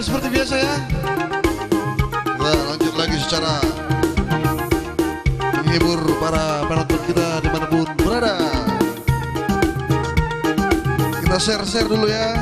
seperti biasa ya. Kita lanjut lagi secara menghibur para penonton kita dimanapun berada. Kita share dulu ya.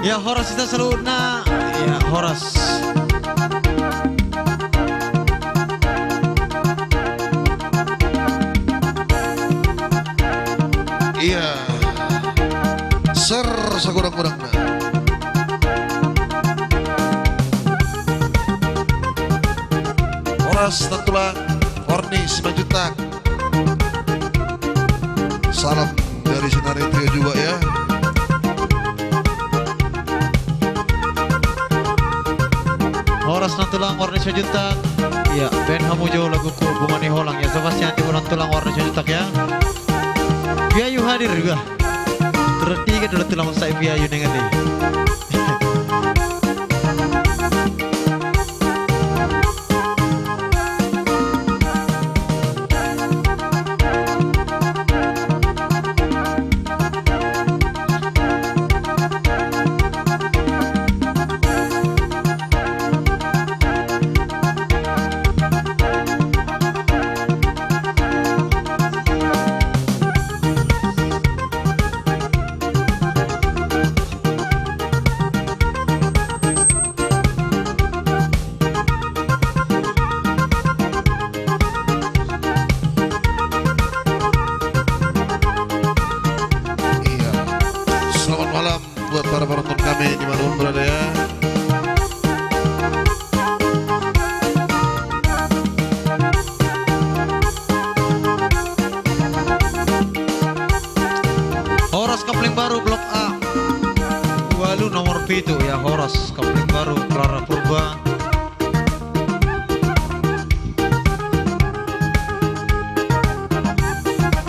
Ya Horas kita seluna. Ya Horas. Iya. Sekurang-kurangnya. Horas Tantulang, Warni Simanjuntak. Salam dari Sinari Trio juga ya. Horas Nantulang Warni Simanjuntak. Ya, Ben Hamujo laguku Bumani Holang ya. Sebastian Timur Nantulang Warni Simanjuntak ya. Biayu hadir juga. Tertiga dulu tulang saya Biayu dengan ini. Selamat malam buat para penonton kami dimanapun berada ya. Horas Kapling Baru Blok A. Walu nomor itu ya Horas Kapling Baru Clara Purba.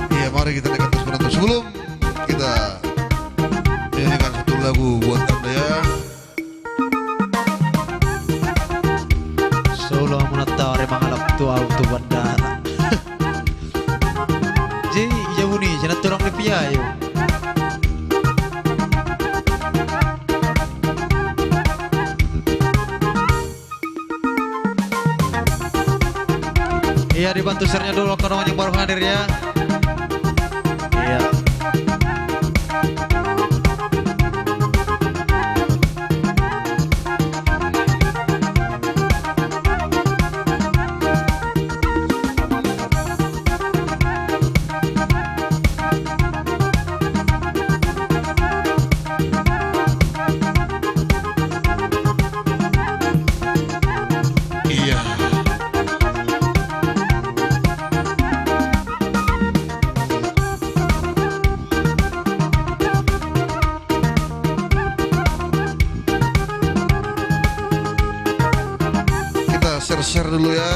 Iya, mari kita naik atas penonton sebelum kita nyanyikan satu lagu buat anda ya. Solo menata re mangalap tu auto bandara. Jadi jauh ni jangan tolong lepia yo. Iya dibantu share-nya dulu kawan yang baru hadir ya. Iya. Iya. Kita share dulu ya.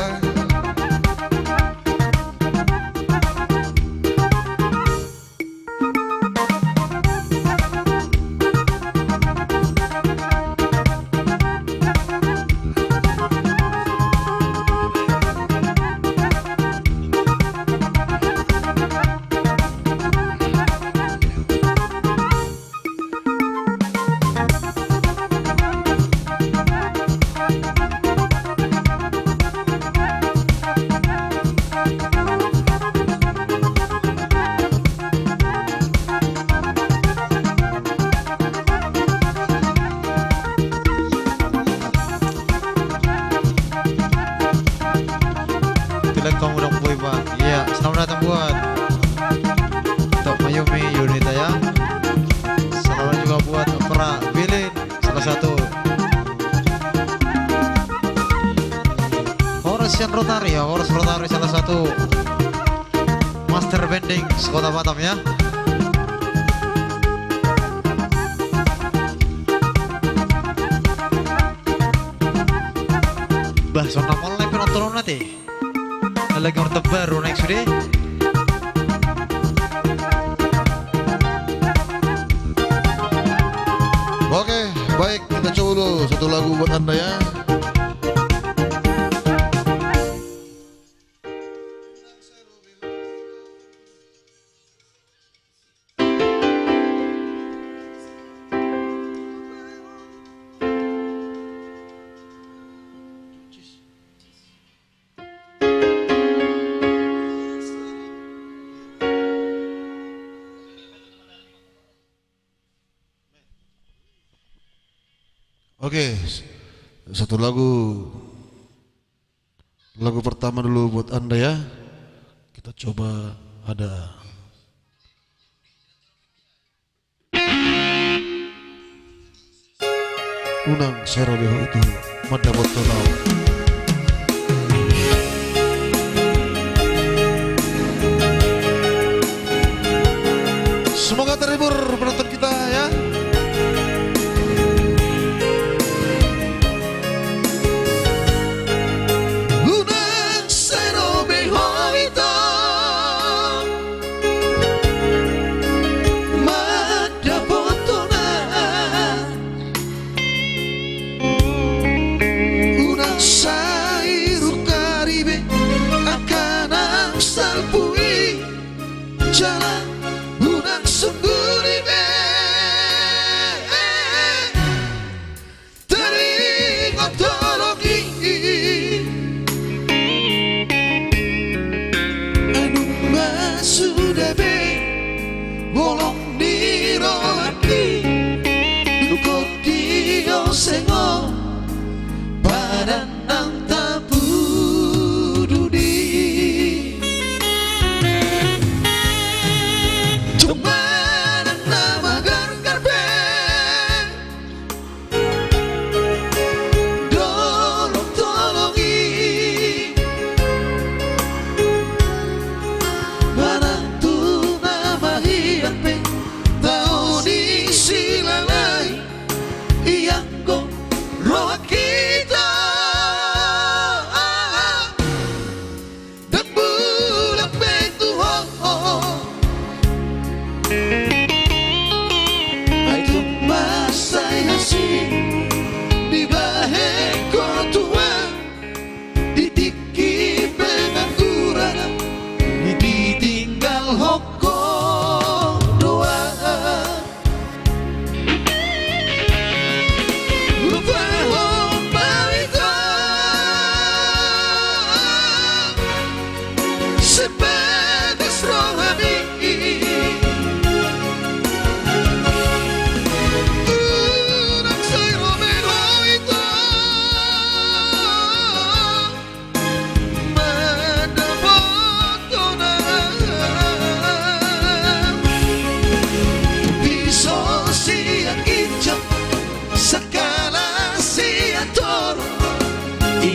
Asian Rotary ya, Horas Rotary salah satu master bending sekota Batam ya. Bah, sona mulai penonton nanti. Lagi orang baru naik sudah. Oke, baik, kita coba dulu satu lagu buat Anda ya. Oke, satu lagu pertama dulu buat Anda ya. Kita coba ada Unang Serabeho itu Mada Botolao. Semoga terhibur penonton kita ya. Jalan unang sungguh teringat tologi anu sudah be bolong di rohati lukot dio sengo badan nang tabu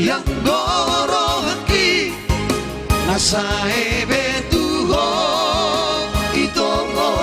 yang gorohaki nasae betuho itongo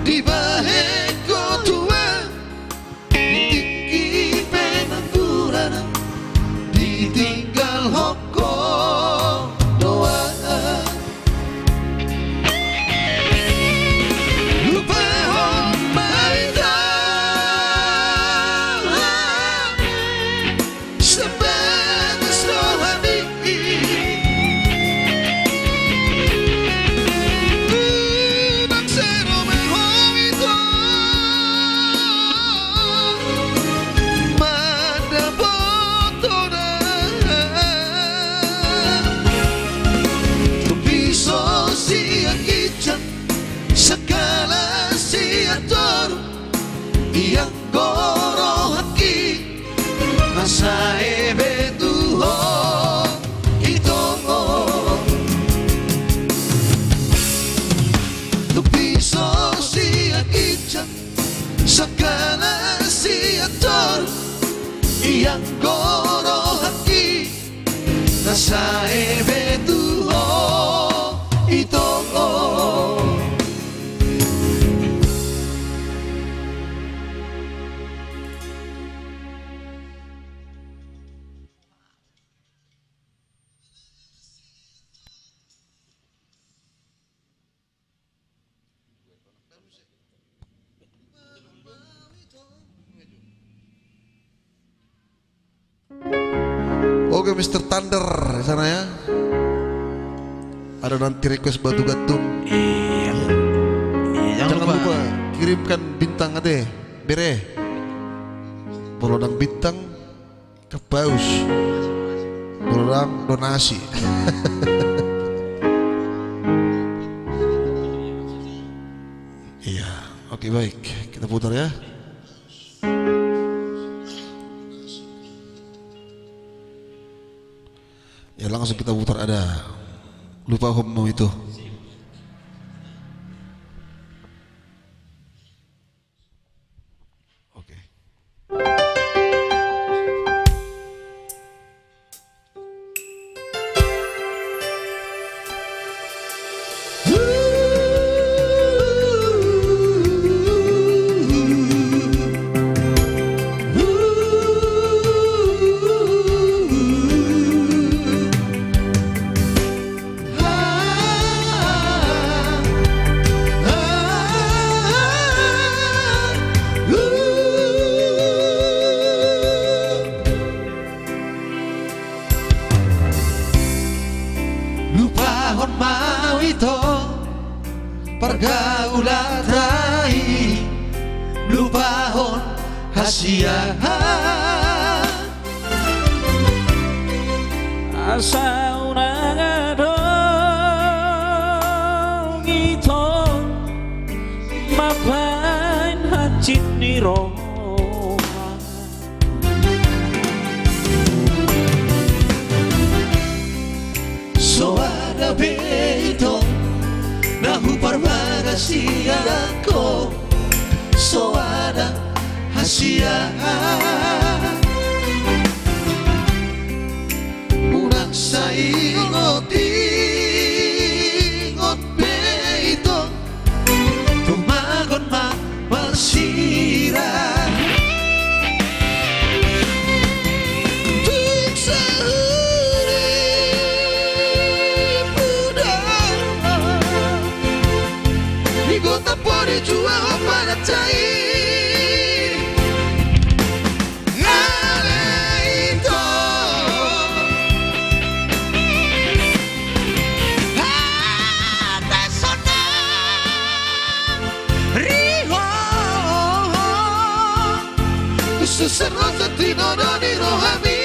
di baheko tua ke Mr. Thunder di sana ya. Ada nanti request batu gantung. Iya. Jangan lupa kirimkan bintang ade bere. Bolodang bintang ke paus. Bolodang donasi. Iya, oke baik, kita putar ya. Ya langsung kita putar, ada lupa homo itu. Oke. Lupahon mau itu pergaulan tai, lupahon hasia asa unang adong itu mapain hacit niro. So ada beito nahu parbaga siya ko, so ada hasia unang sa ingot beito tumagon masira jua pada cai itu hata sonang riho susah tino di rohami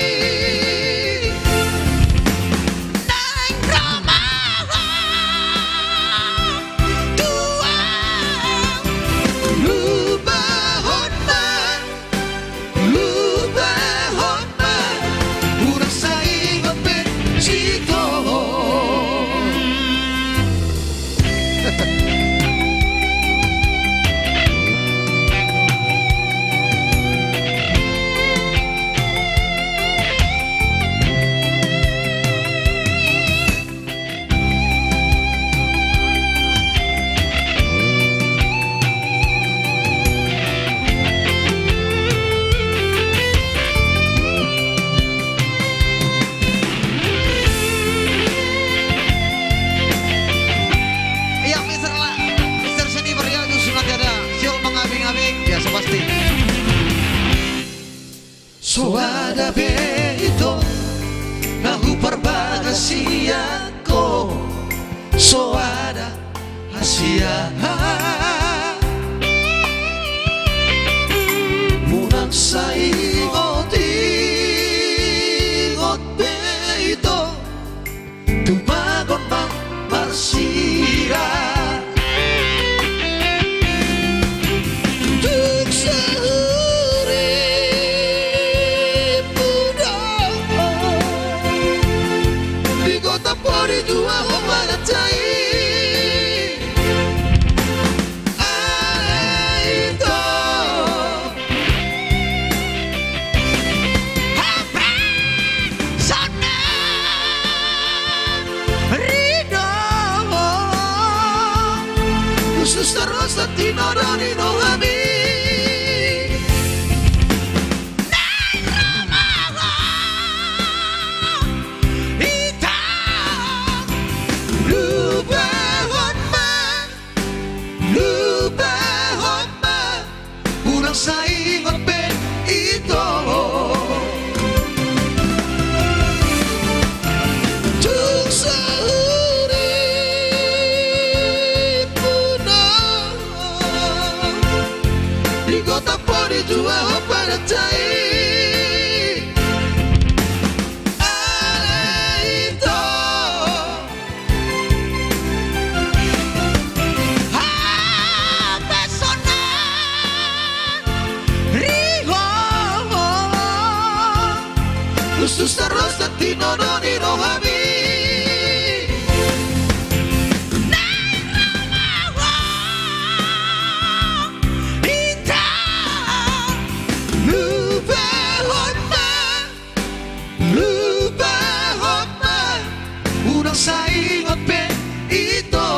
so ada beito nahu parbaga siya ko, so ada hasia munang sa ingot beito tumagon marsira Pori dua pada cai itu haprak sana ridho saingot ben ito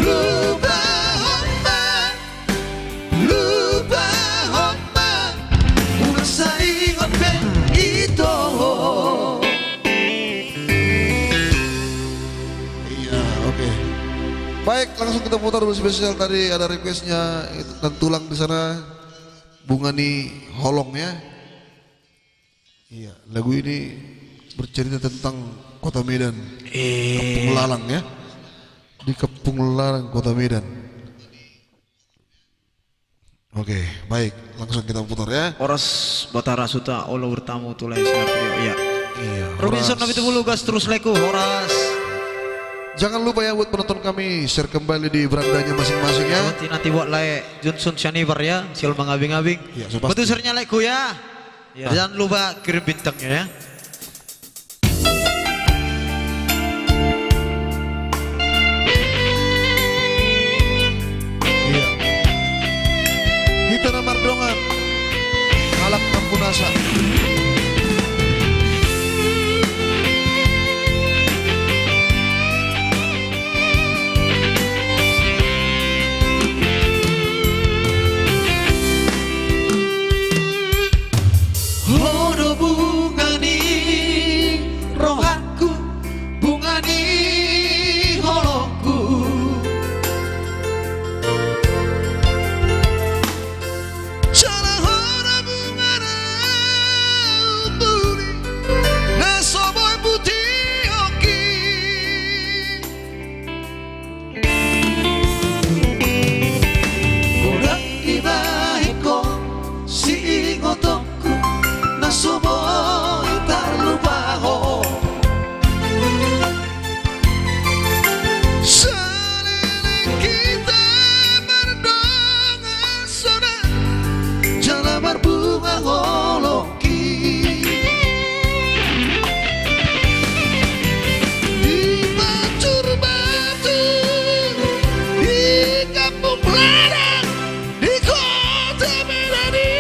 lubahon man unang saingot ben ito. Iya, oke. Baik, langsung kita putar dulu spesial. Tadi ada requestnya dan tulang di sana, Bungani Holong ya. Iya, lagu ini bercerita tentang kota Medan, Kampung Lalang ya. Di Kampung Lalang, kota Medan. Oke, baik, langsung kita putar ya. Oras Batara Suta Allah bertamu tulai Snaprio ya. Iya, Robinson Horas. Nabi Tebulu gas terus leku Horas. Jangan lupa ya buat penonton kami share kembali di berandanya masing-masing ya. Nanti buat lae Johnson Shanivar ya, sial mengabing-abing. Iya, so pasti. Betul sernya leku ya. Jangan lupa kirim bintangnya ya. Iya. Kita nomor dongan. Kalak Kampunasa. Hono bungani rohaku, bungani holongku. Jana hono bungana buli, nasoboy putih oki. Kodak ibahiko si ingotokku. Nasoboy tarlupaho Salilin kita berdonga soda Jalamar bunga ngoloki Di bacur batu Di kampung ladang Di kota Medani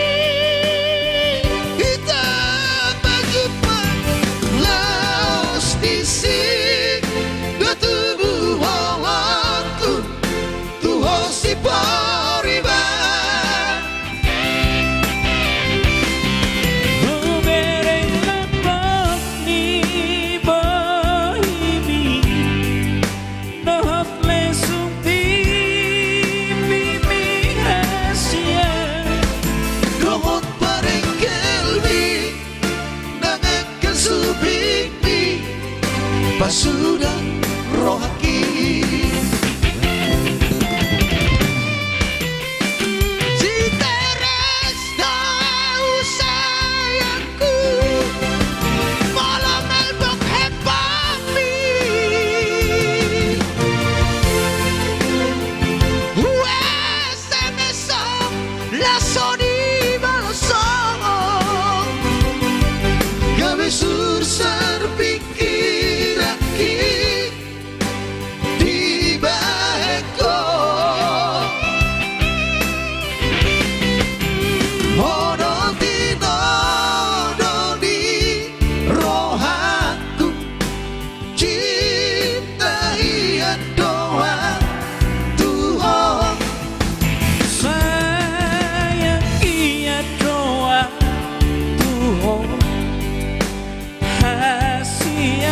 Sudah rohaki si teres tahu sayangku malam melbok hepami SMS-ong lasoni balosong gawe sursar pikir di baheko Hodol tino doni rohaku cinta iya doa Tuhan Sayang iya doa Tuhan Hasil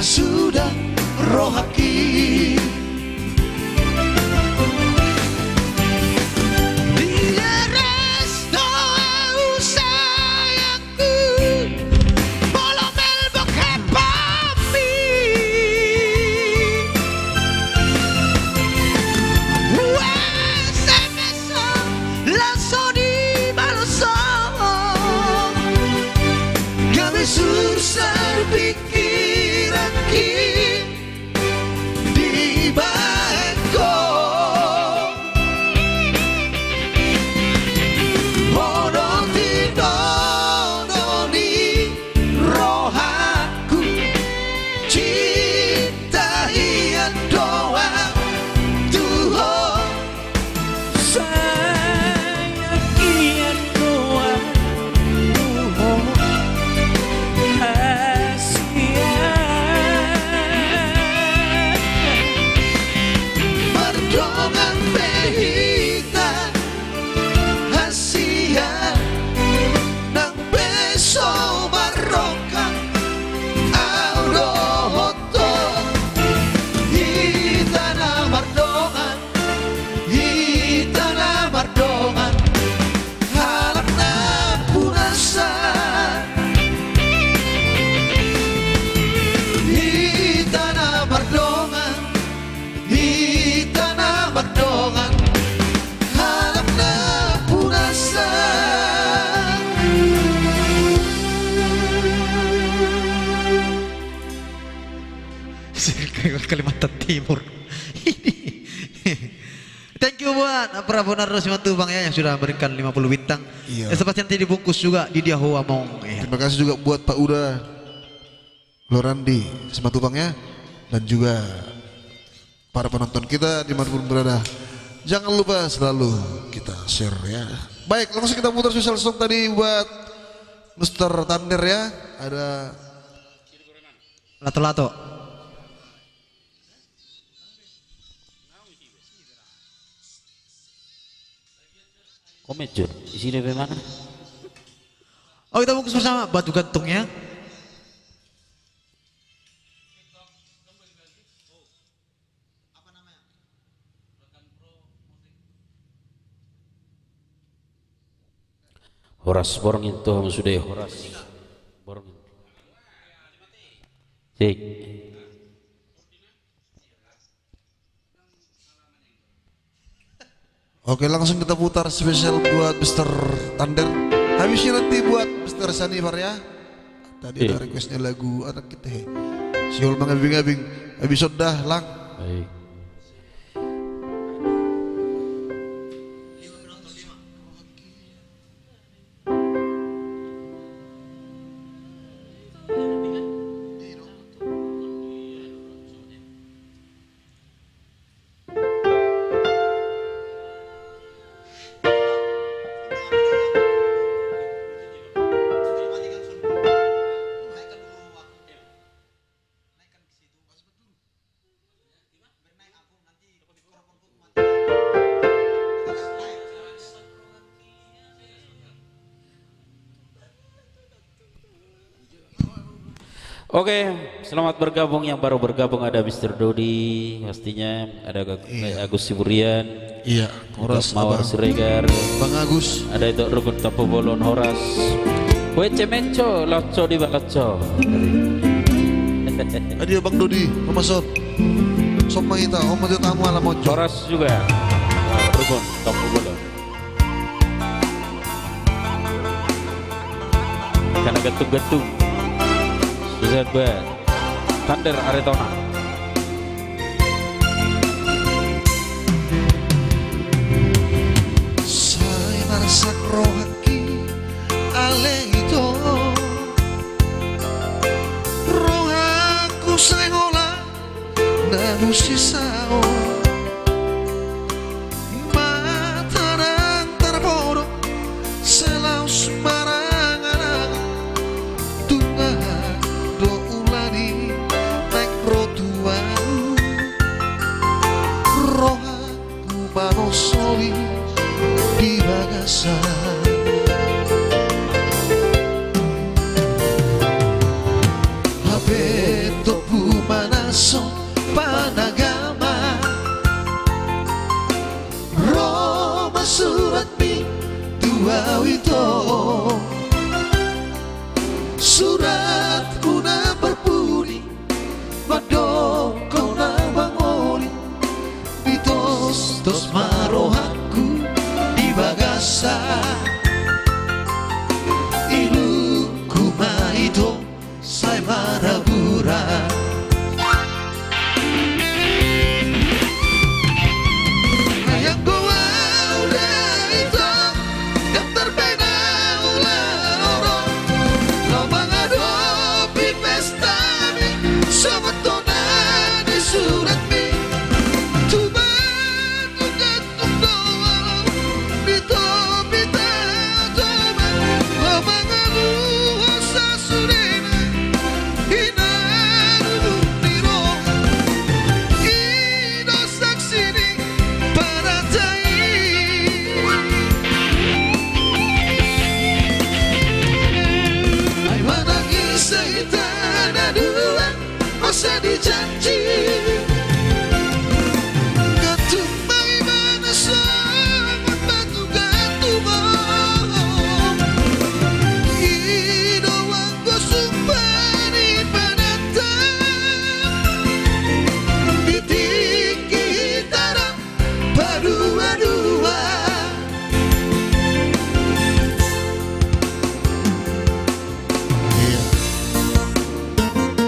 sudah rohaki. Dia resto sayangku, bolo melbok papi. SMS langsung dibalas, kami susah pikiran di bangko. Mono tidoni rohaku, cinta hian doa Tuhan. Sayang kian kuat Tuhan hasian. Mardongan behita hasian, nang beso barokah audohoto. Hitana mardongan, hitana mardongan, halapna punasa. Hitana mardongan, hitana mardongan, halapna punasa. Kalimantan Timur. Thank you buat Prabu Nardo Simatubang ya yang sudah memberikan 50 bintang. Iya. Seperti nanti dibungkus juga di dia Hoa Mong. Ya. Terima kasih juga buat Pak Uda Lorandi Simatupang ya, dan juga para penonton kita dimanapun berada. Jangan lupa selalu kita share ya. Baik, langsung kita putar special song tadi buat Mr. Thunder ya. Ada Lato-lato. Komen Jun, isinya bagaimana? Oh kita bungkus bersama batu gantungnya. Horas borongin tuh kamu sudah horas borongin. Cek. Oke, langsung kita putar spesial buat Mr. Thunder. Habisnya nanti buat Mr. Sanifar ya. Tadi ada requestnya lagu anak kita. Siul mengabing-abing. Habis sudah lang. Baik. Oke, selamat bergabung yang baru bergabung, ada Mr. Dodi, pastinya ada Agus Siburian, Iya, Horas Mawar Abang. Siregar, Bang Agus. ada itu Rukun Tapu Bolon Horas, Wece Menco, Loco di Baloco. Adio Bang Dodi, Mama Sot. Soma kita, Om Maju Tamu Alam Mojo. Horas juga, Rukun Tapu Bolon. Karena getung-getung. Suzat buat Thunder Aretona. Saya merasa rohaki ale itu, rohaku sengola nabu sisao, mata nang terborok selau sembarangan tunggal do ulani naik rotuan, rohaku banosoli di bagasan. Hape topu dua wito suratku na berpuni madoko na bangoli bitos tos marohaku di bagasa iluku maito sai marabura janji ketumai mana sangat batu gantung idoang ko sumpani panatang ditiki tarang padua-dua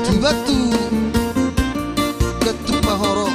tu batu ketuk mahoro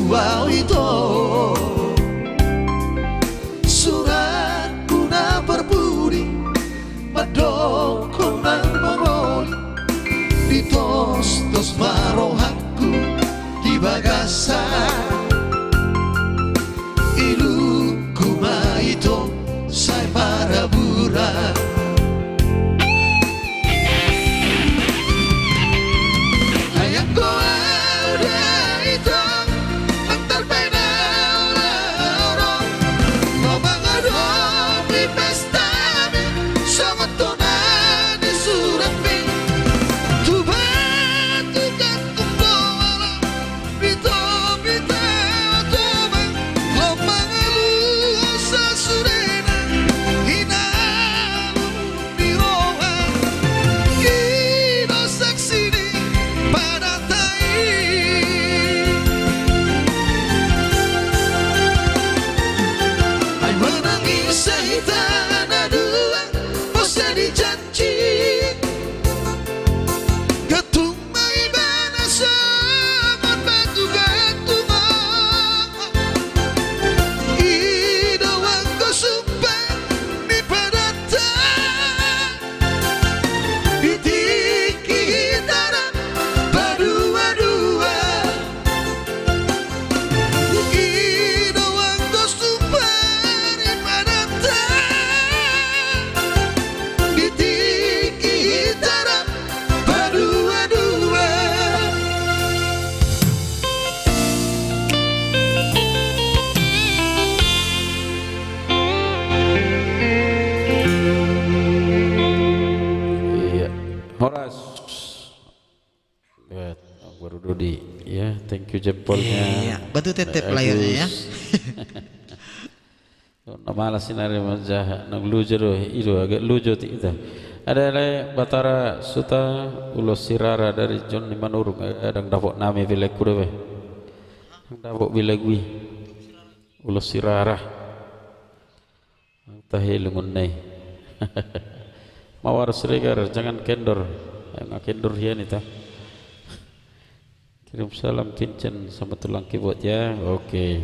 wow itu suratku na berbudi madoko na mangoli ditos-tos marohaku di bagasa iluku maito sai marabura Horas baru Dodi ya, thank you jempolnya. Batu tetep layarnya ya. Malas sinari majah nang lujero itu agak lujo kita. Ada Batara Suta Ulos Sirara dari John Manurung adang dapok nami vilek kurewe. Dapok vilekwi Ulos Sirara. Tahilungun nai. Mawar Sregar jangan kendor, yang kendor hian itu. Kirim salam kincen sama tulang keyboard ya. Oke.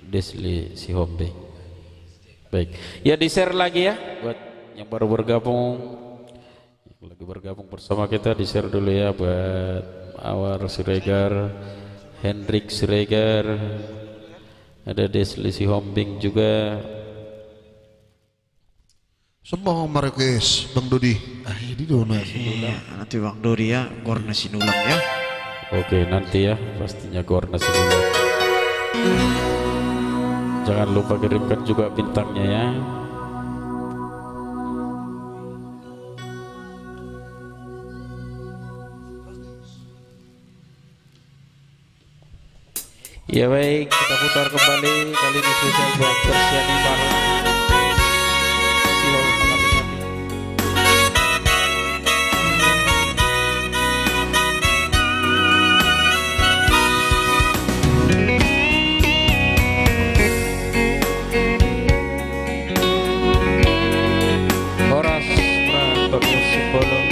Desli si Hombe. Baik. Ya di share lagi ya buat yang baru bergabung. Yang lagi bergabung bersama kita di share dulu ya buat Mawar Sregar, Hendrik Sregar, Ada Desli si Hombing juga. Semua Marquez, Bang Dodi. Ini dona. Nanti Bang Dodi ya, Gorna Sinulang ya. Oke, nanti ya pastinya Gorna Sinulang. Jangan lupa kirimkan juga bintangnya ya. Ya baik, kita putar kembali. Kali ini spesial buat Persiani Barang. Silau mengapi-ngapi. Horas Pranton Musik Bolong.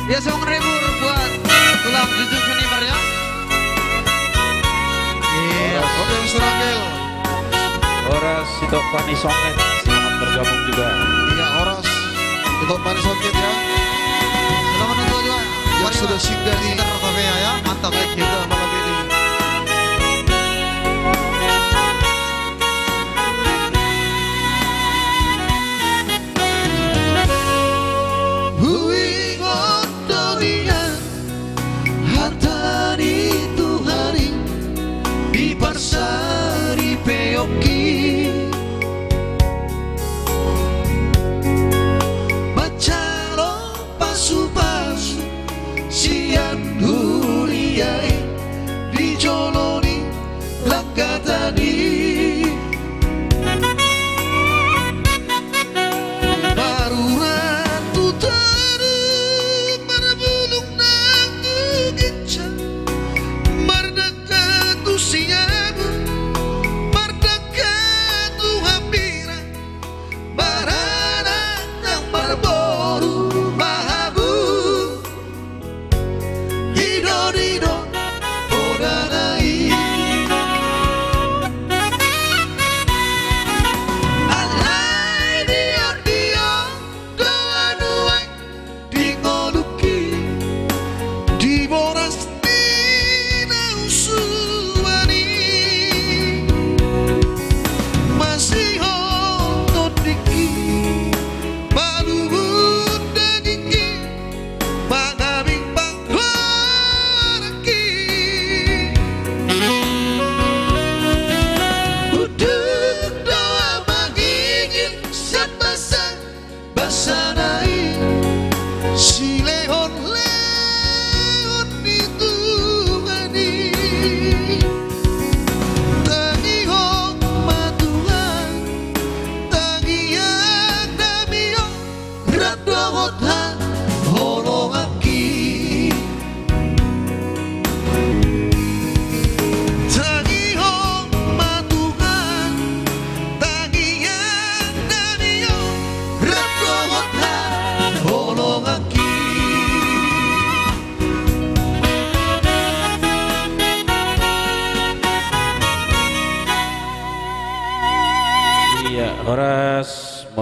Ya 1.000 buat tulang junjung senior ya. Iya. Oke, Mr. Angel. Horas Sitok Pani Songet, selamat bergabung juga. Iya, Horas. Untuk Manis Soket ya. Selamat untuk juga. Yang sudah singgah di Terkavea ya. Mantap ya kita malam ini. Sari peoki bacalo pasu-pasu sian huriai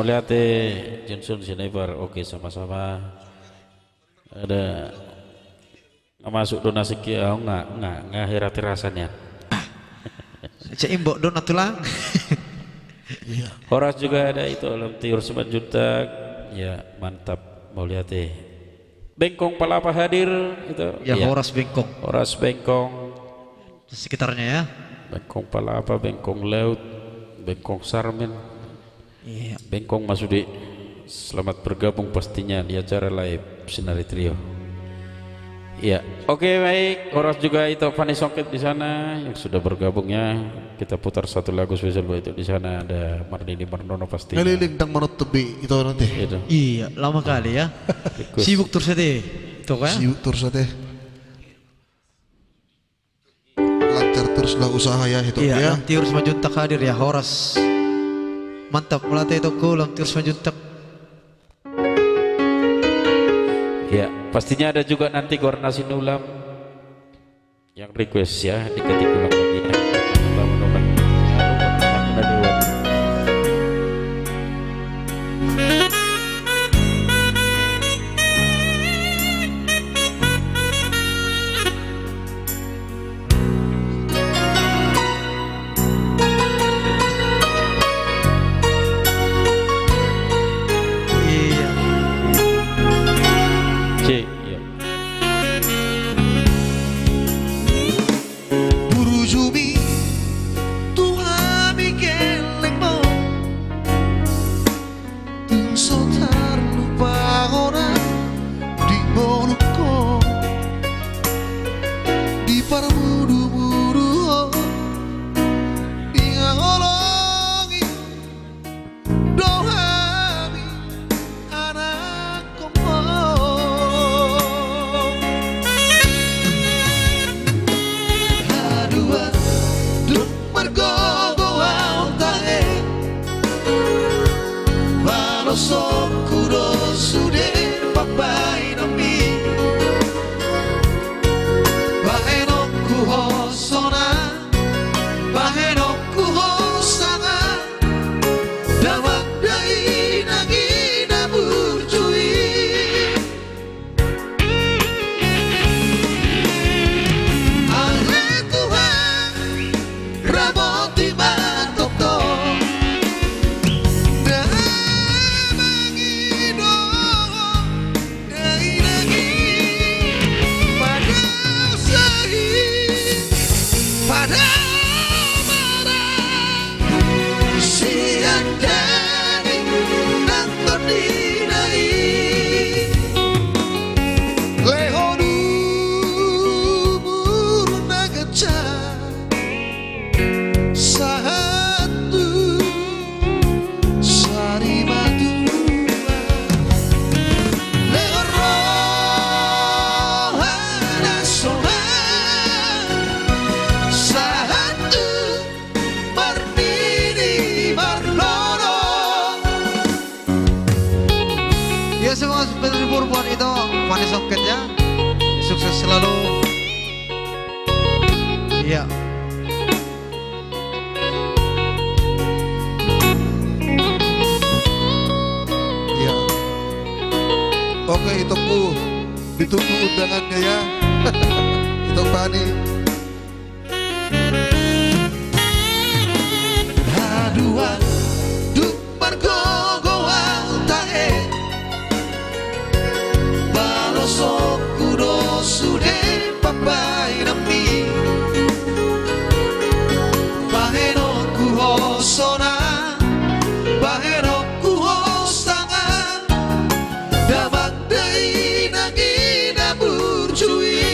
lihat Johnson Sinebar, oke sama-sama. Ada nggak masuk donasi kia, nggak herati rasanya. Cek imbok donat tulang. Horas juga ada itu alam tiur 9 juta, ya mantap. Mau lihat Bengkong Palapa hadir itu. Ya, Horas Bengkong. Horas Bengkong. Sekitarnya ya. Bengkong Palapa, Bengkong Laut, Bengkong Sarmen. Iya. Bengkong Masudi. Selamat bergabung pastinya di acara live Sinari Trio. Iya, oke baik. Horas juga itu Fanny Songket di sana yang sudah bergabungnya. Kita putar satu lagu spesial buat itu. Di sana ada Mardini Mardono pasti. Ngeliling tang manut tebi itu nanti. Itu. Iya, lama kali ya. Request. Sibuk terus teh. Tuh kan? Sibuk terus teh. Lancar teruslah usaha ya itu Iya, ya. Lamtiur Semajuntak hadir ya Horas. Mantap melatih toko Lamtiur Semajuntak. Ya, pastinya ada juga nanti koordinasi ulam yang request ya diketik ulang lagi ya. Iya. Cek, ya. Buru jumi Tuhan bikin mo Tung sotar lupa orang di moloko di parmudu-mudu di ngolongi dohami anak komo hadua duk mergogo autae balosok kuro sude papai nami baenoku hosona baenoku hosana dawak dai nagina burjui ale Tuhan raboti matoto damangido dai nagi pada usahi pada marah siandani nanto dinai lehodu murna gacha satu sari madua lehoro hanasoma satu Mardini Mardono. Ya semoga berlibur buat itu Fanny Songket ya. Sukses selalu. Iya. Ya. Oke, itu Bu. Ditunggu undangannya ya. Itu Fani. Haduan duk margogo autae balosok kudo sude papai nami bahenoku hosona bahenoku hosanga damak dai nagina burjui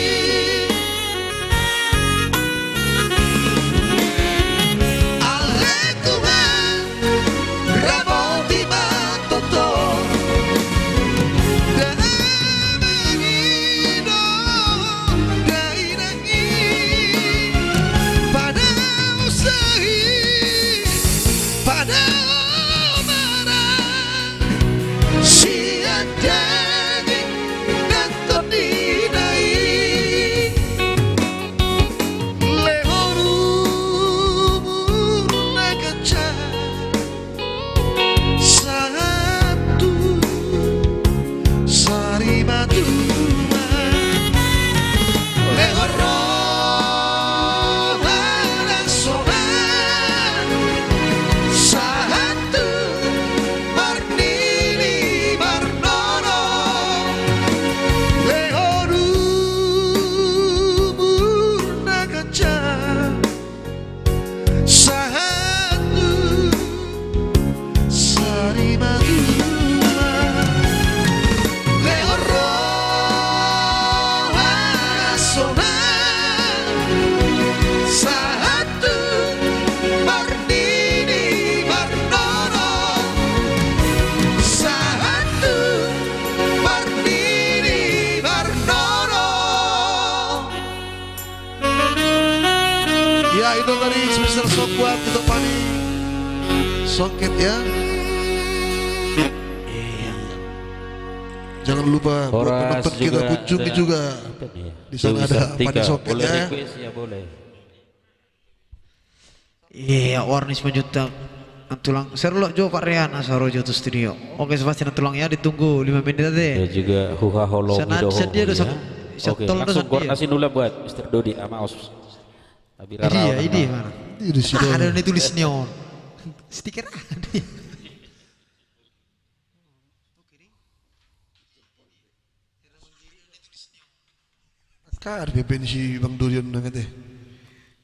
spesial sok buat itu Pani Songket ya. Jangan lupa buat Horas penonton kita kunjungi juga. Di sana ada Pani Songket boleh ya. request ya boleh. Iya, warnis menjuta. Tulang serlok jo Pak Rian Asarojo tuh studio. Oke, sepastian tulang ya ditunggu 5 menit Ya tadi. juga huha holong Sana dia ya. udah Oke, langsung koordinasi dulu buat Mr. Dodi Amaos. Ini mana? Di sini. Ada nih tulisnya. Stiker ada. Kan BPN si Bang Durian nanti.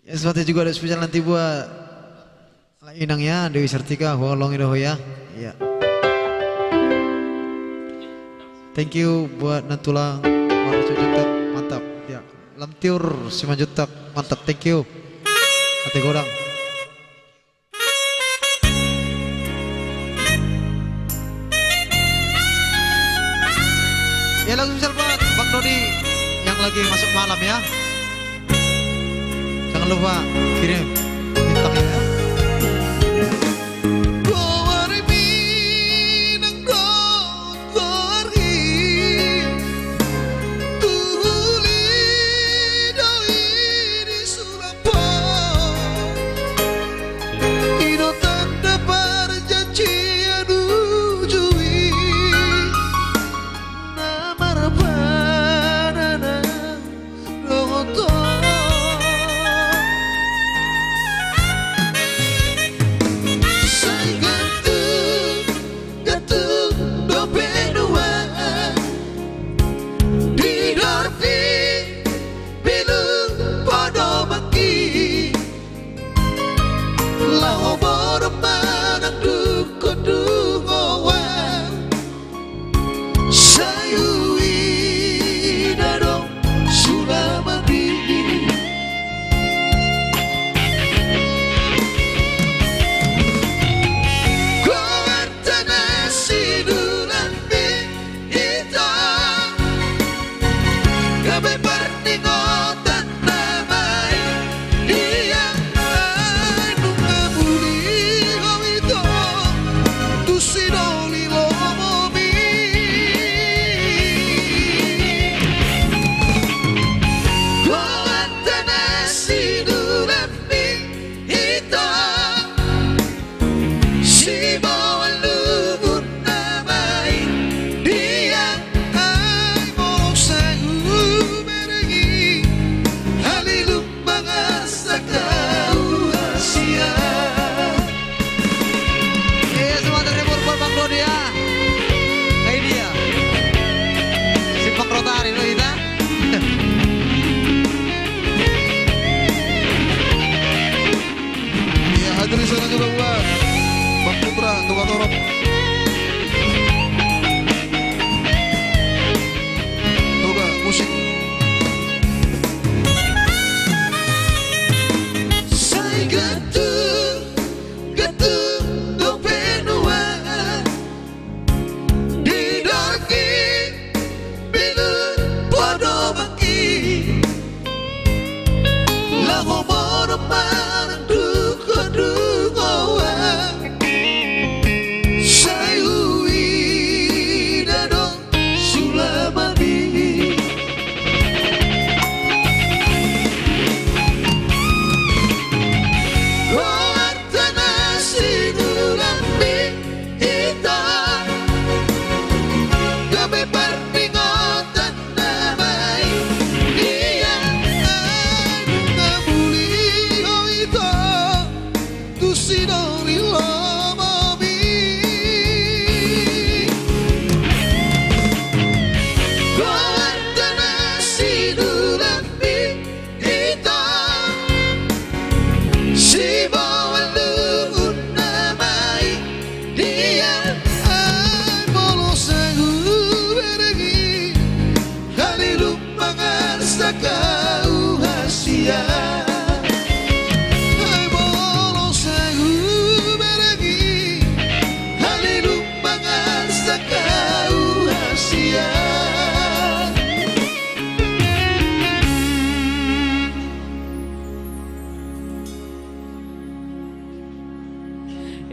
Ya, seperti juga ada spesial nanti buat Inang ya, Dewi Sartika, Hualong Idaho ya. Iya. Thank you buat Nantulang, Warna Jutak, mantap. Ya, Lamtiur, Simanjutak, mantap. Thank you. Hati Godang. Ya lagu spesial buat Bang Dodi yang lagi masuk malam ya. Jangan lupa kirim bintangnya ya.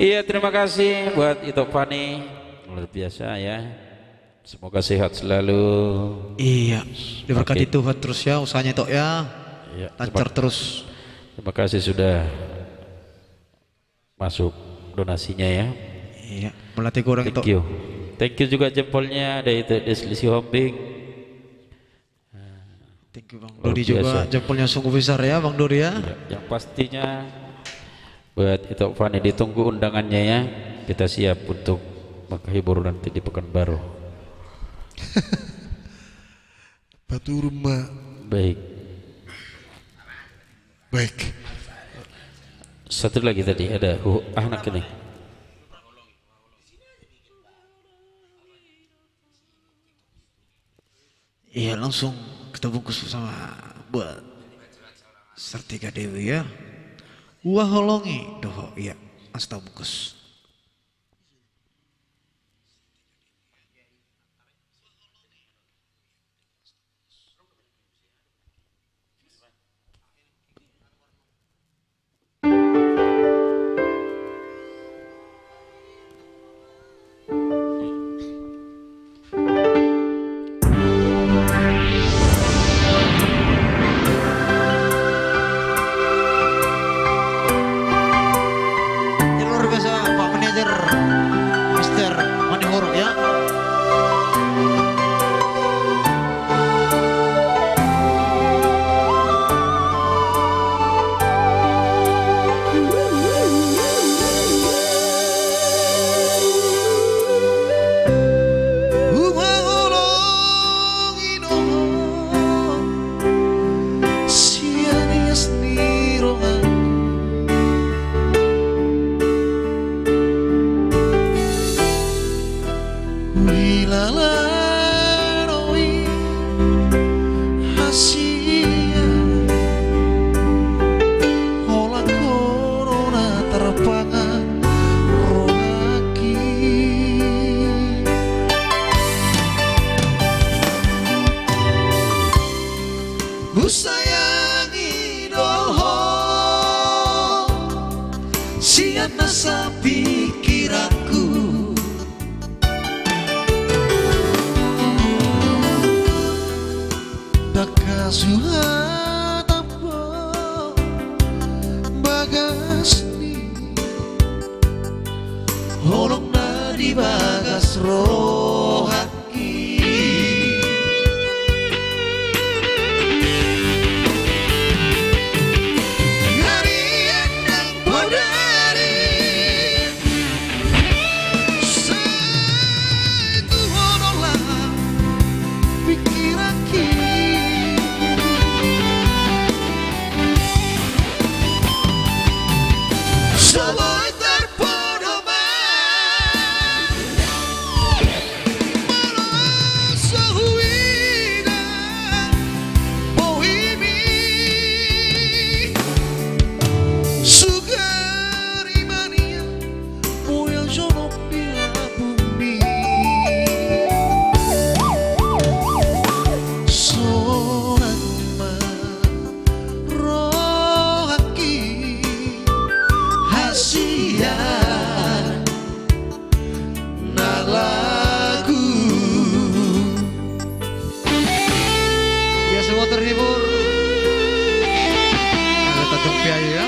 Iya, terima kasih buat Ito Fani, luar biasa ya. Semoga sehat selalu. Iya, diberkati Tuhan terus ya usahanya Tok ya. Iya, Lancar terus. terima kasih sudah masuk donasinya ya. Iya, melatih goreng Thank Tok. you. Thank you juga jempolnya dari Desli Hombing. Thank you Bang Luar Dodi juga, biasa. jempolnya sungguh besar ya Bang Dodi ya. Yang pastinya buat Ito Fani ditunggu undangannya ya. Kita siap untuk menghibur nanti di Pekanbaru. Batu rumah. Baik. Baik. Satu lagi tadi ada anak ini. Iya langsung kita bungkus bersama buat Sartika Dewi ya. Wah holongi doho iya asta bungkus. Yang luar biasa Pak Manajer Mister Manihorok ya. Sayangi doho siapa sa pikiranku dakasuhan apa bagas ni holong na di bagas rohaki. Terhibur ada Tanjung Piayu ya.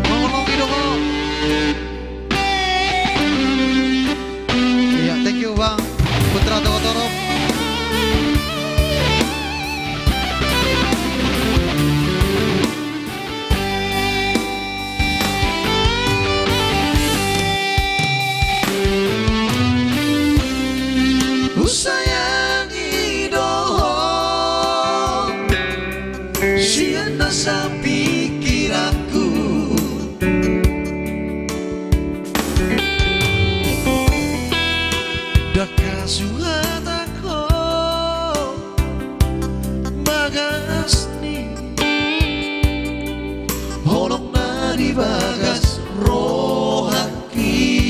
Ngomong dong. Iya, thank you Bang Putra Togotoro. Sayangi doho siapa sa pikiranku dakasuhan ako bagas ni holong na di bagas rohaki.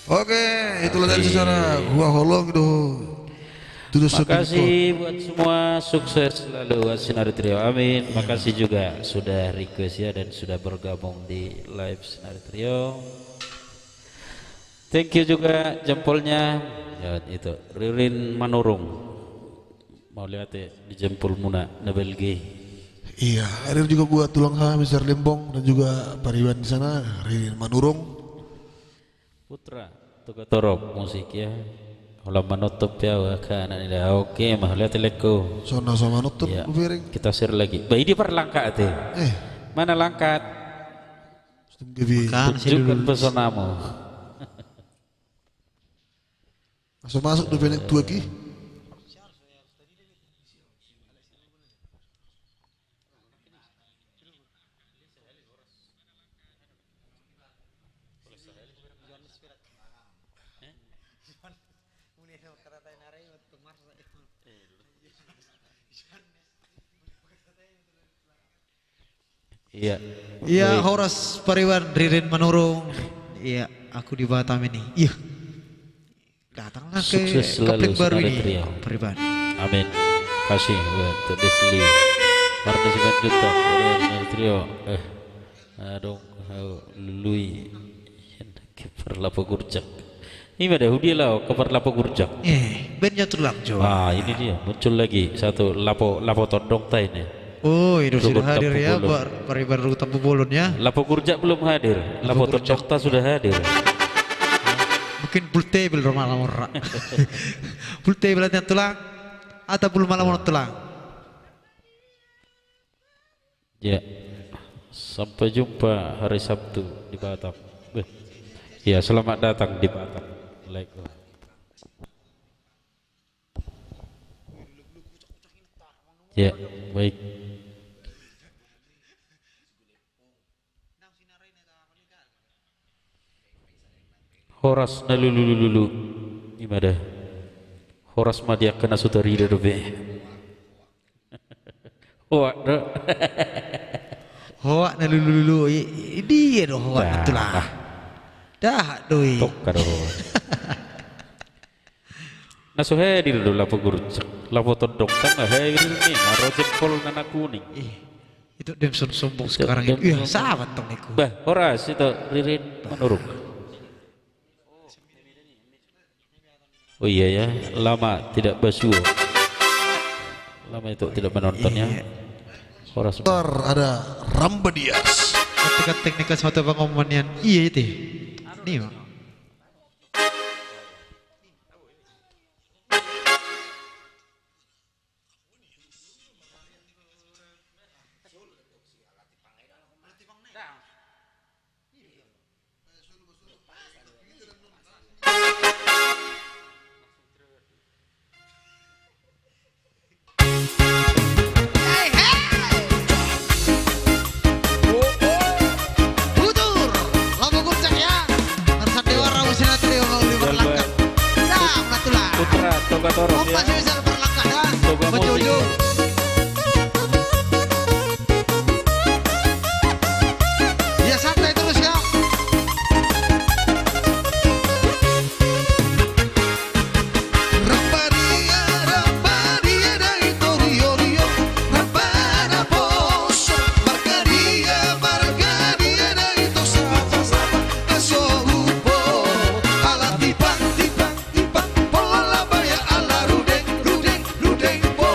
Oke, itulah dari secara gua holong itu. Makasih buat semua, sukses selalu buat Sinar Trio, amin. Makasih juga sudah request ya dan sudah bergabung di live Sinar Trio. Thank you juga jempolnya ya, itu Ririn Manurung mau lihat ya di jempol Muna Nabelgi. Iya, ada juga gua tulang sama Mr. Lembong dan juga Pariwan di sana, Ririn Manurung. Putra Tuga Torok musik ya. Ulang menutup ya wakanan ini. Oke, mah lihat leko. Sona sama nutup Ya, piring. kita share lagi. Bayi dia perlangkat teh. Mana langkat? Tunjukkan pesonamu. Masuk tuh piring dua ki. Iya. Iya, Horas Pariwan Ririn Manurung. Iya, aku di Batam ini. Iya. Datanglah ke Sukses selalu, kapling baru Saudara ini. Trio. Pariwan. Amin. Kasih untuk Desli. Partisipan juta Saudara Trio. Adong lui. Keper lapo gurjak. Ini ada hudi lah keper lapo gurjak. Bandnya tulang Jawa. Ah, ini dia muncul lagi satu lapo tondong tai ini. Oh, itu sudah Rukun hadir Tampu ya, Bolon. Pariwan Rukun Tampu Bolon ya. Lapo gurjak belum hadir. Lapo tondong sudah hadir. Mungkin full table malam orang. Full table latihan tulang atau belum malam tulang. Ya. Sampai jumpa hari Sabtu di Batam. Ya, selamat datang di Batam. Waalaikumsalam. Ya, baik. Horas nalulululu. Gimana? Horas mah dia kena sutari dah dobe. Wah, dah. Hoa na lulu dia doh hoa na tulang. Dah doi. Tok karo. Naso hadir do lapo gurcak. Lapo tondok tengah hadir ni maro jempol nana kuning. Itu Demson sombong sekarang itu. Iya, sahabat tong niku. Bah, Horas itu Ririn Manurung. Oh iya ya, lama tidak basuh. Lama itu tidak menontonnya. Horas. Ada Rambadias. Ketika teknik suatu pengomonian iya itu. Nih. Putra Toga Torok ya. Masih bisa berlangkah dah. Toga musik. Ya santai terus ya. Rambadia dai torio rio. Rambana poso. Margaria dai to sapa sapa. Aso upo. Ala tipang. Pola baya ala rudeng po.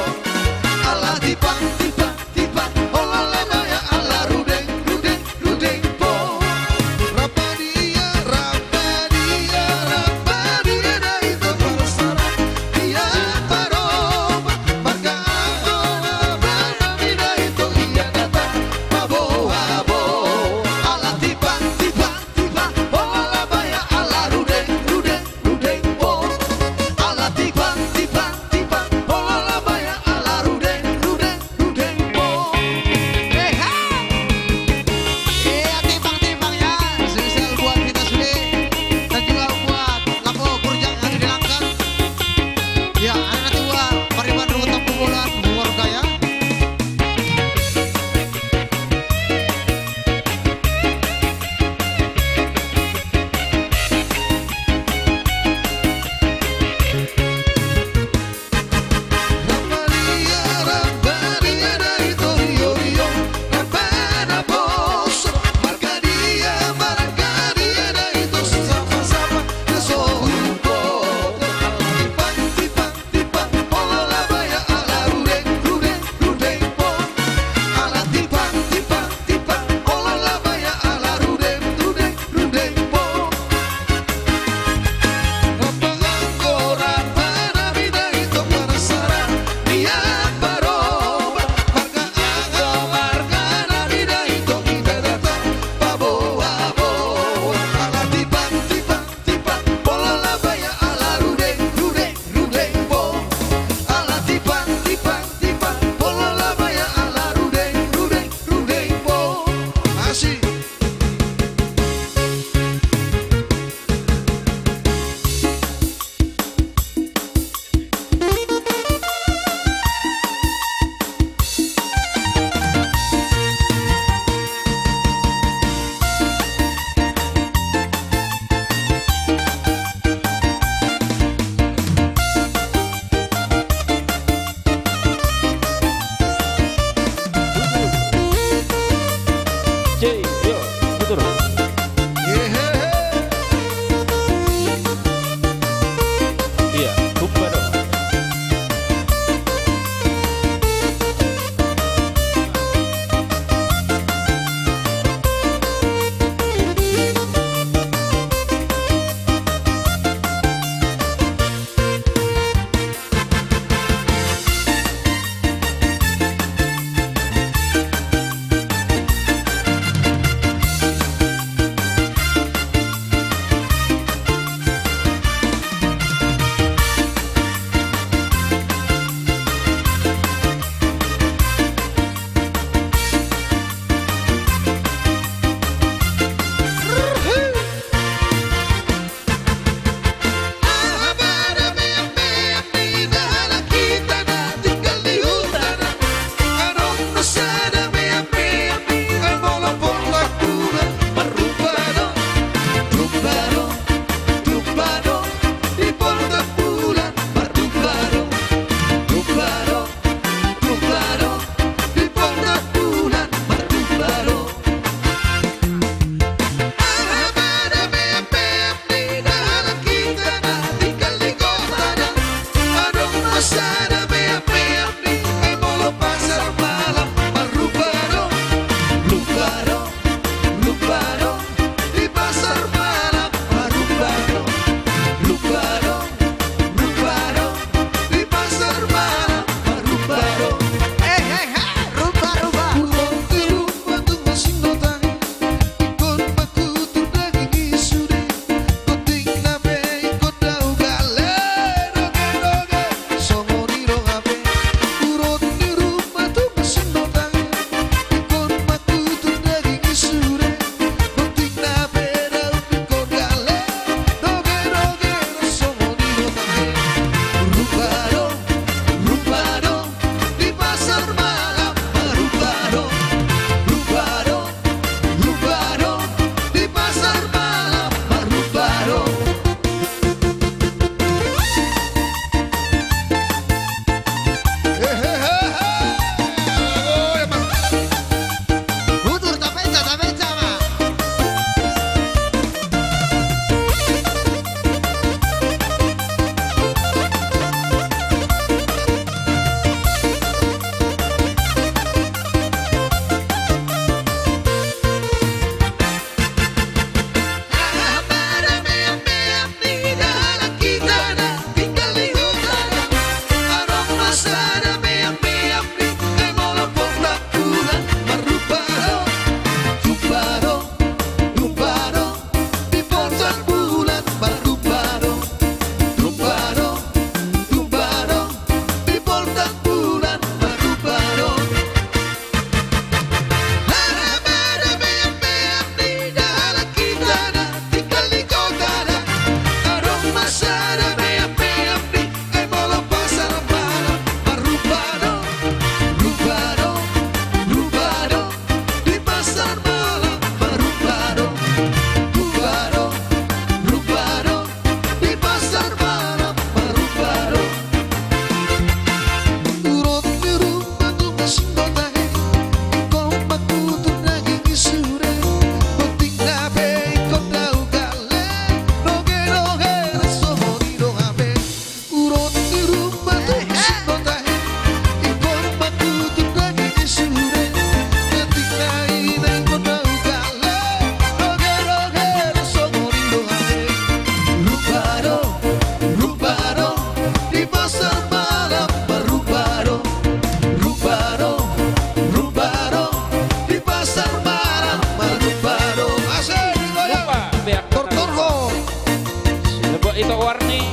Ito Warni.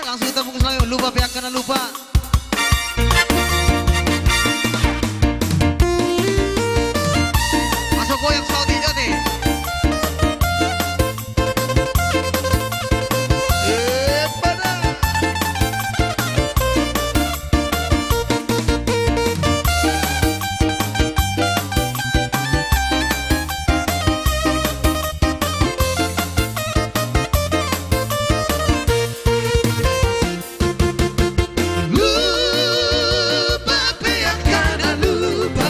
Langsung kita bungkus lagi. Lupa pihak kanan lupa. Masuk goyang Saudi Jati. Lupa pihak kanan lupa.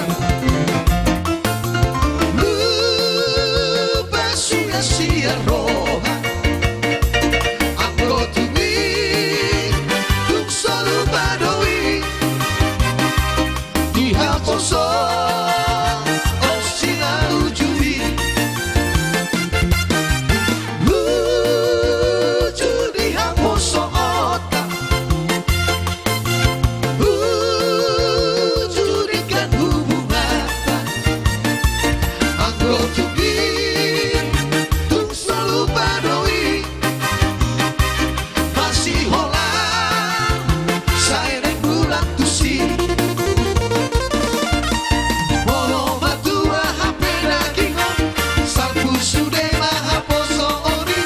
Lupa sudah sia roha. Aku tumi tung selalu badoi. Dihaposo oh sina ujui. Lucu dihaposo otak. Curikan hubungan Anggo tubi Tung selalu badoi Masih holang Saya naik bulan tusi Bolo batua hape dagingan Salpu sude maha poso ori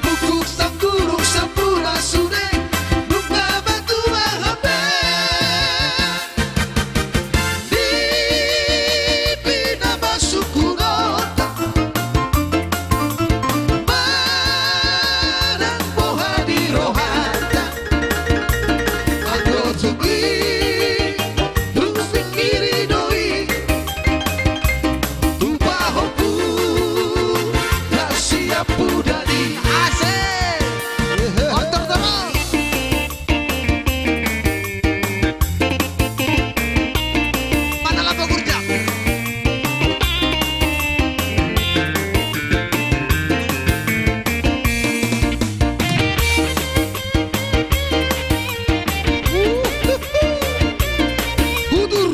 Bukuk samkurung sampura sude Lupa batua hape Pina basukunota Barang boha di rohanta Aku tubi Terus pikiri doi Tupa hopu Rahasia pudari Asik. Otor terus. Mana lampu kurjak? Hudur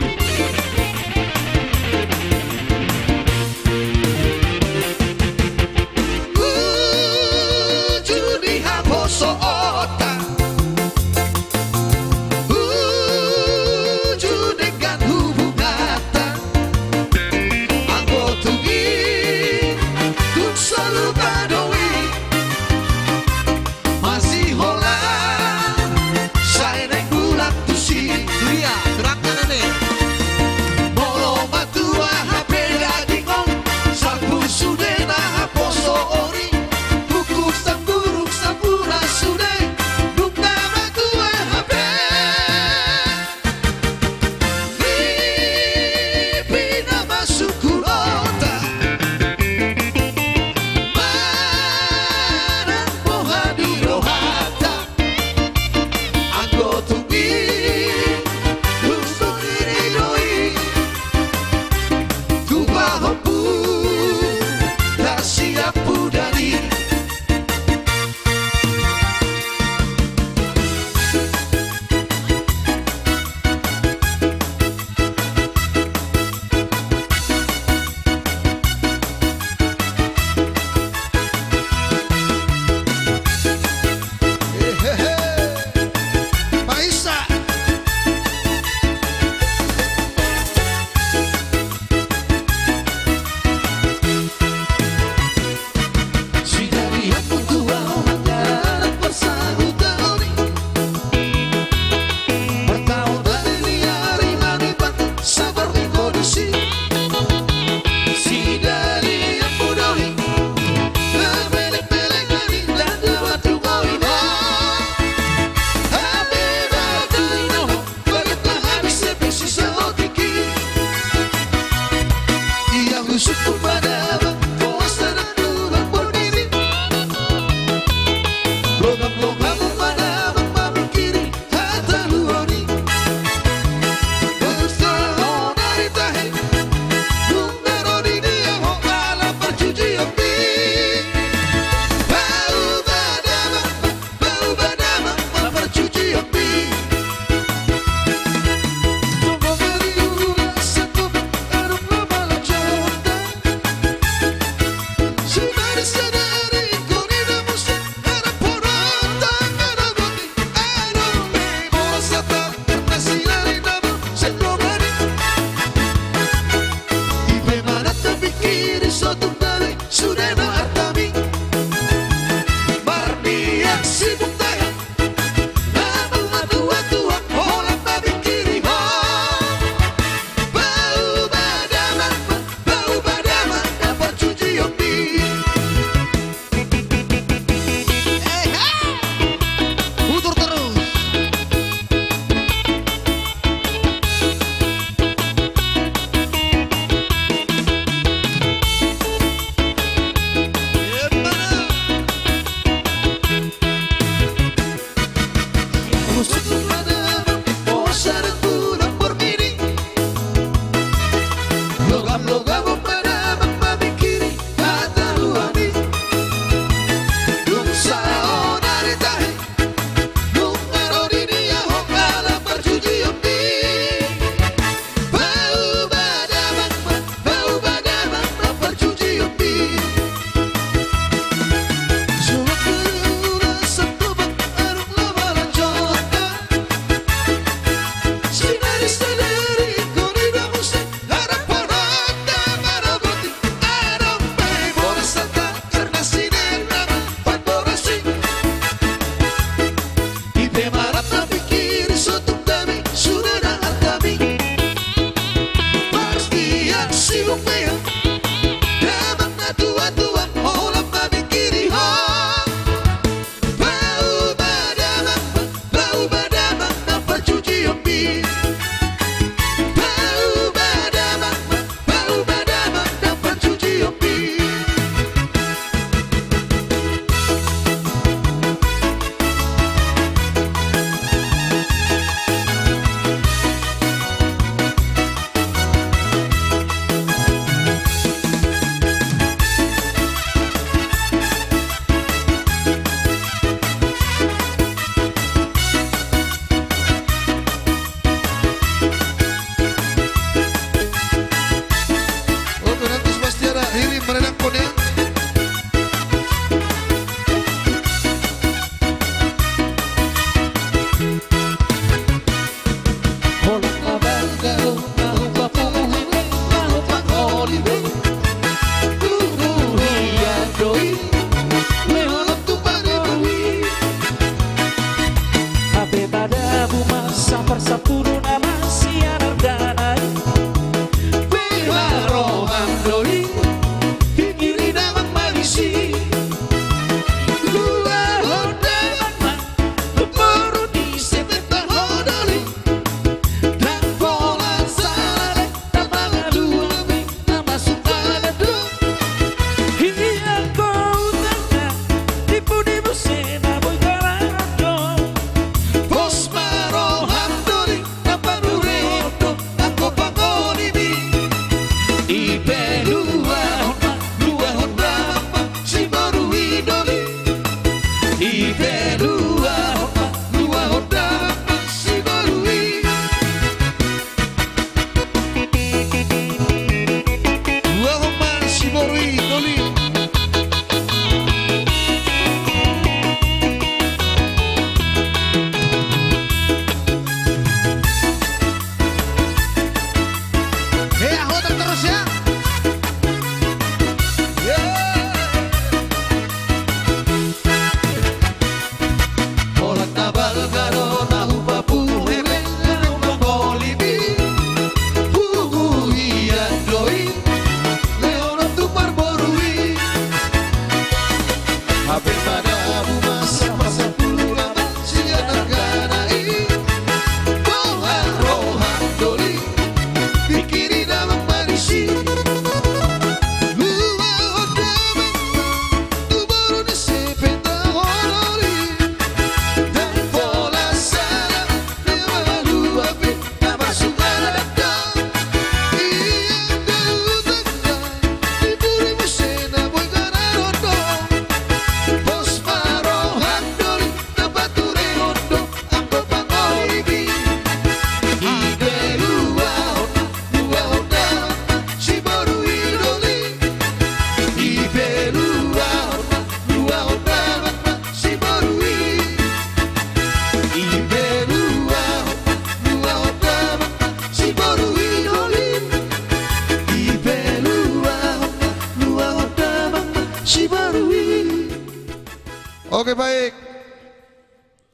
Oke baik.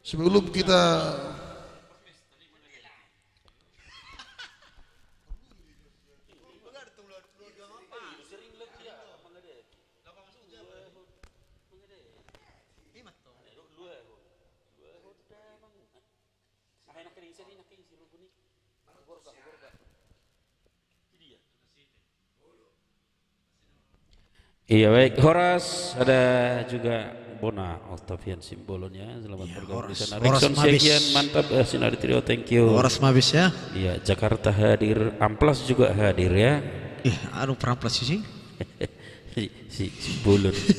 Sebelum kita Iya baik, Horas ada juga Bona Octavian Simbolonnya, selamat bergabung di sana. Horas Rikson Mabis. Sekian mantap Sinari Trio, thank you. Horas Mabis ya. Iya, Jakarta hadir, Amplas juga hadir ya. Aduh peramplas sih. si Simbolon, si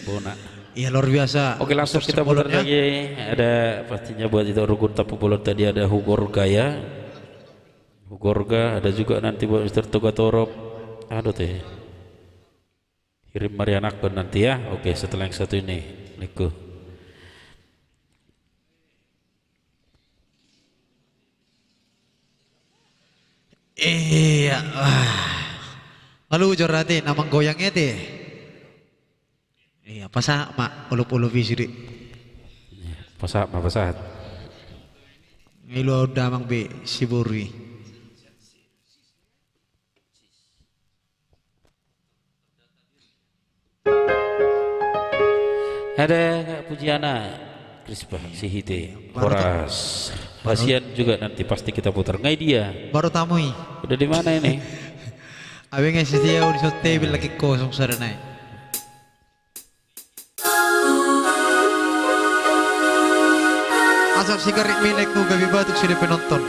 Bona. Iya luar biasa. Oke langsung kita putar lagi. Ada pastinya buat itu Rugun Tapu Bolon tadi ada Hugorga ya. Hugorga ada juga nanti buat Mr. Togatorop. Aduh teh. Kirim Marianakon nanti ya. Oke setelah yang satu ini Niku. Iya. Lalu jorate namang goyangnya teh. Iya pasa mak ulup-ulup siri. Pasat apa pasat? Ngilo damang be siburi. Ada Kak Pujiana, Krispa, Sihite, Horas, Hasian juga nanti pasti kita putar. Ngai dia, Baru tamui. udah di mana ini? Abeng setia udah sote bil lagi kosong saranai. Asap sigaret milik ku gabi batuk sudah penonton.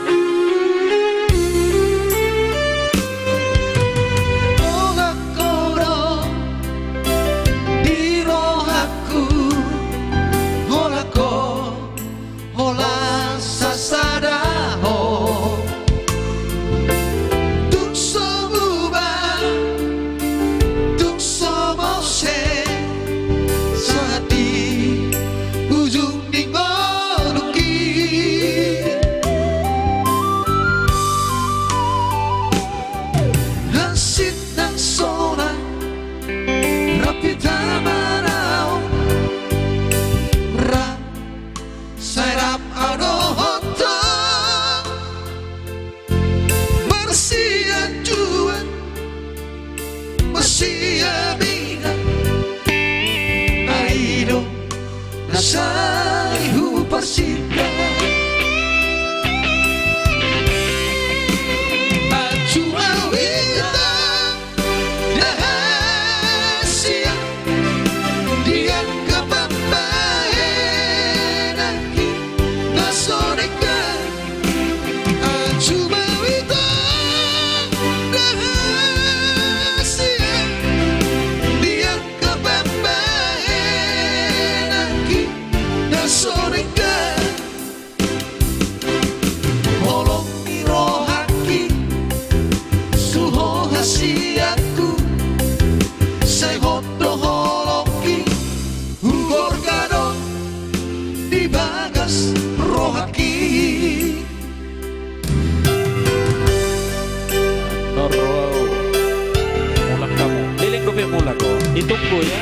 Ditunggu ya.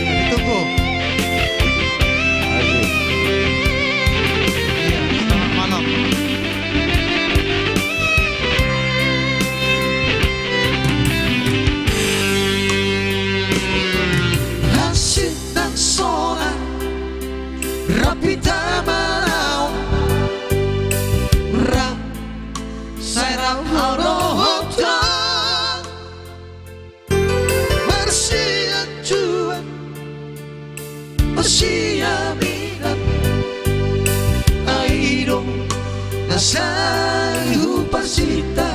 Ditunggu. Asik. Iya, selamat malam. Hasil dan sona rapita manao ra sai ra hao hota marsia jua marsia minat airo nasai upasita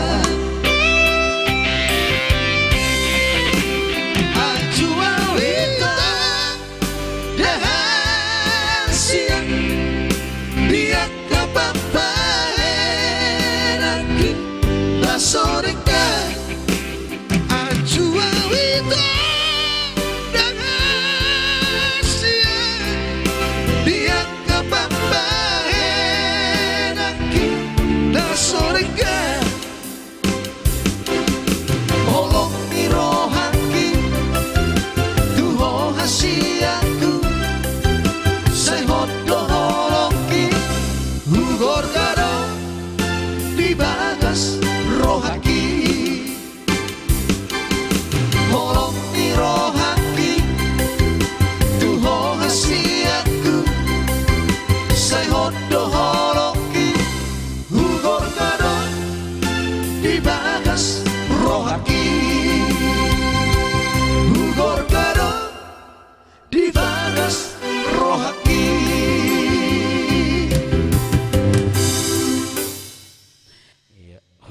Aku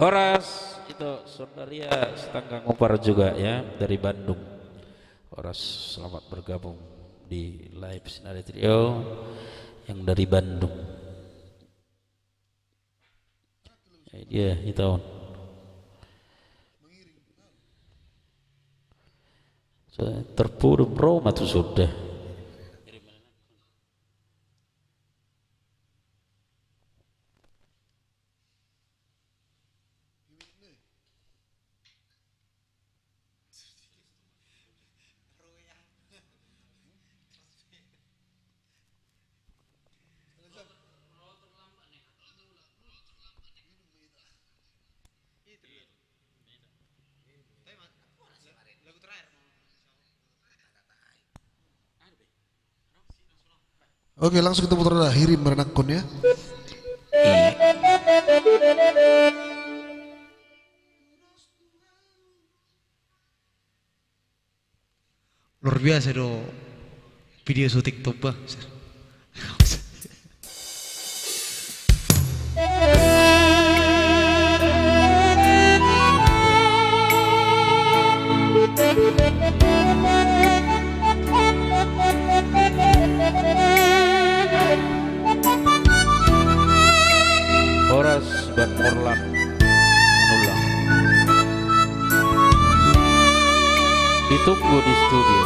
Horas itu Sondaria setangga ngupar juga ya dari Bandung. Horas selamat bergabung di live Sinari Trio yang dari Bandung. Ya, itu terpuruk Roma tuh sudah. Oke, langsung kita putar dah Hirim Merenangkon ya. Luar biasa do video syuting top bah. Horas Ban Morlan ulang. Ditunggu di studio.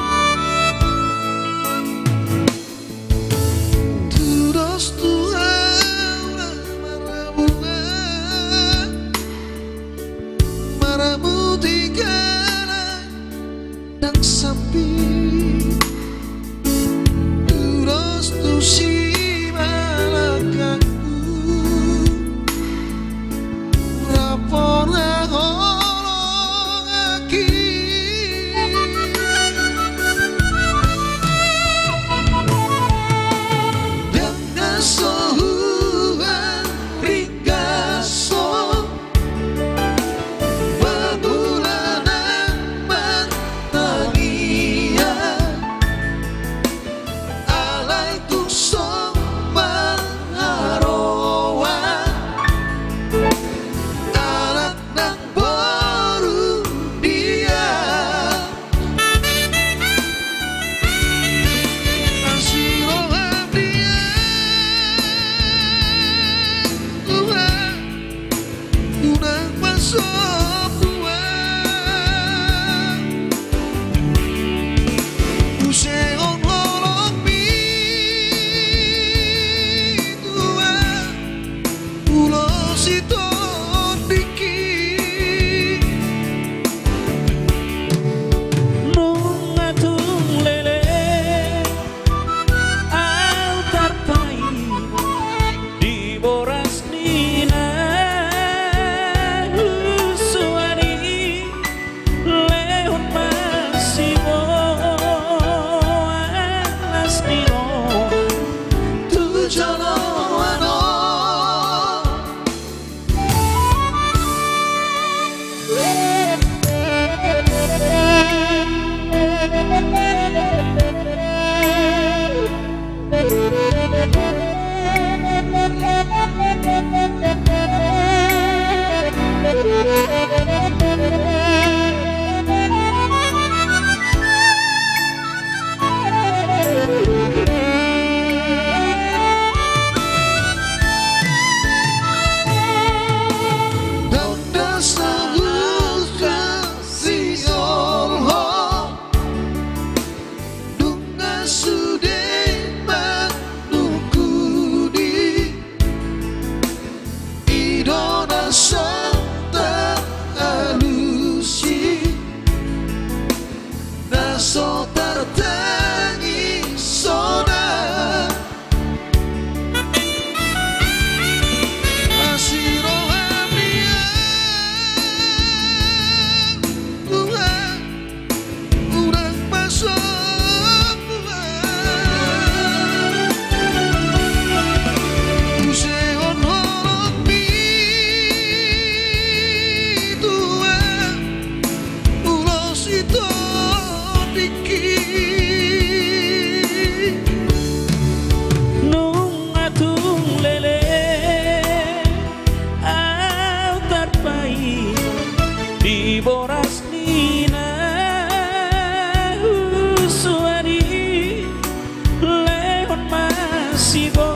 sibo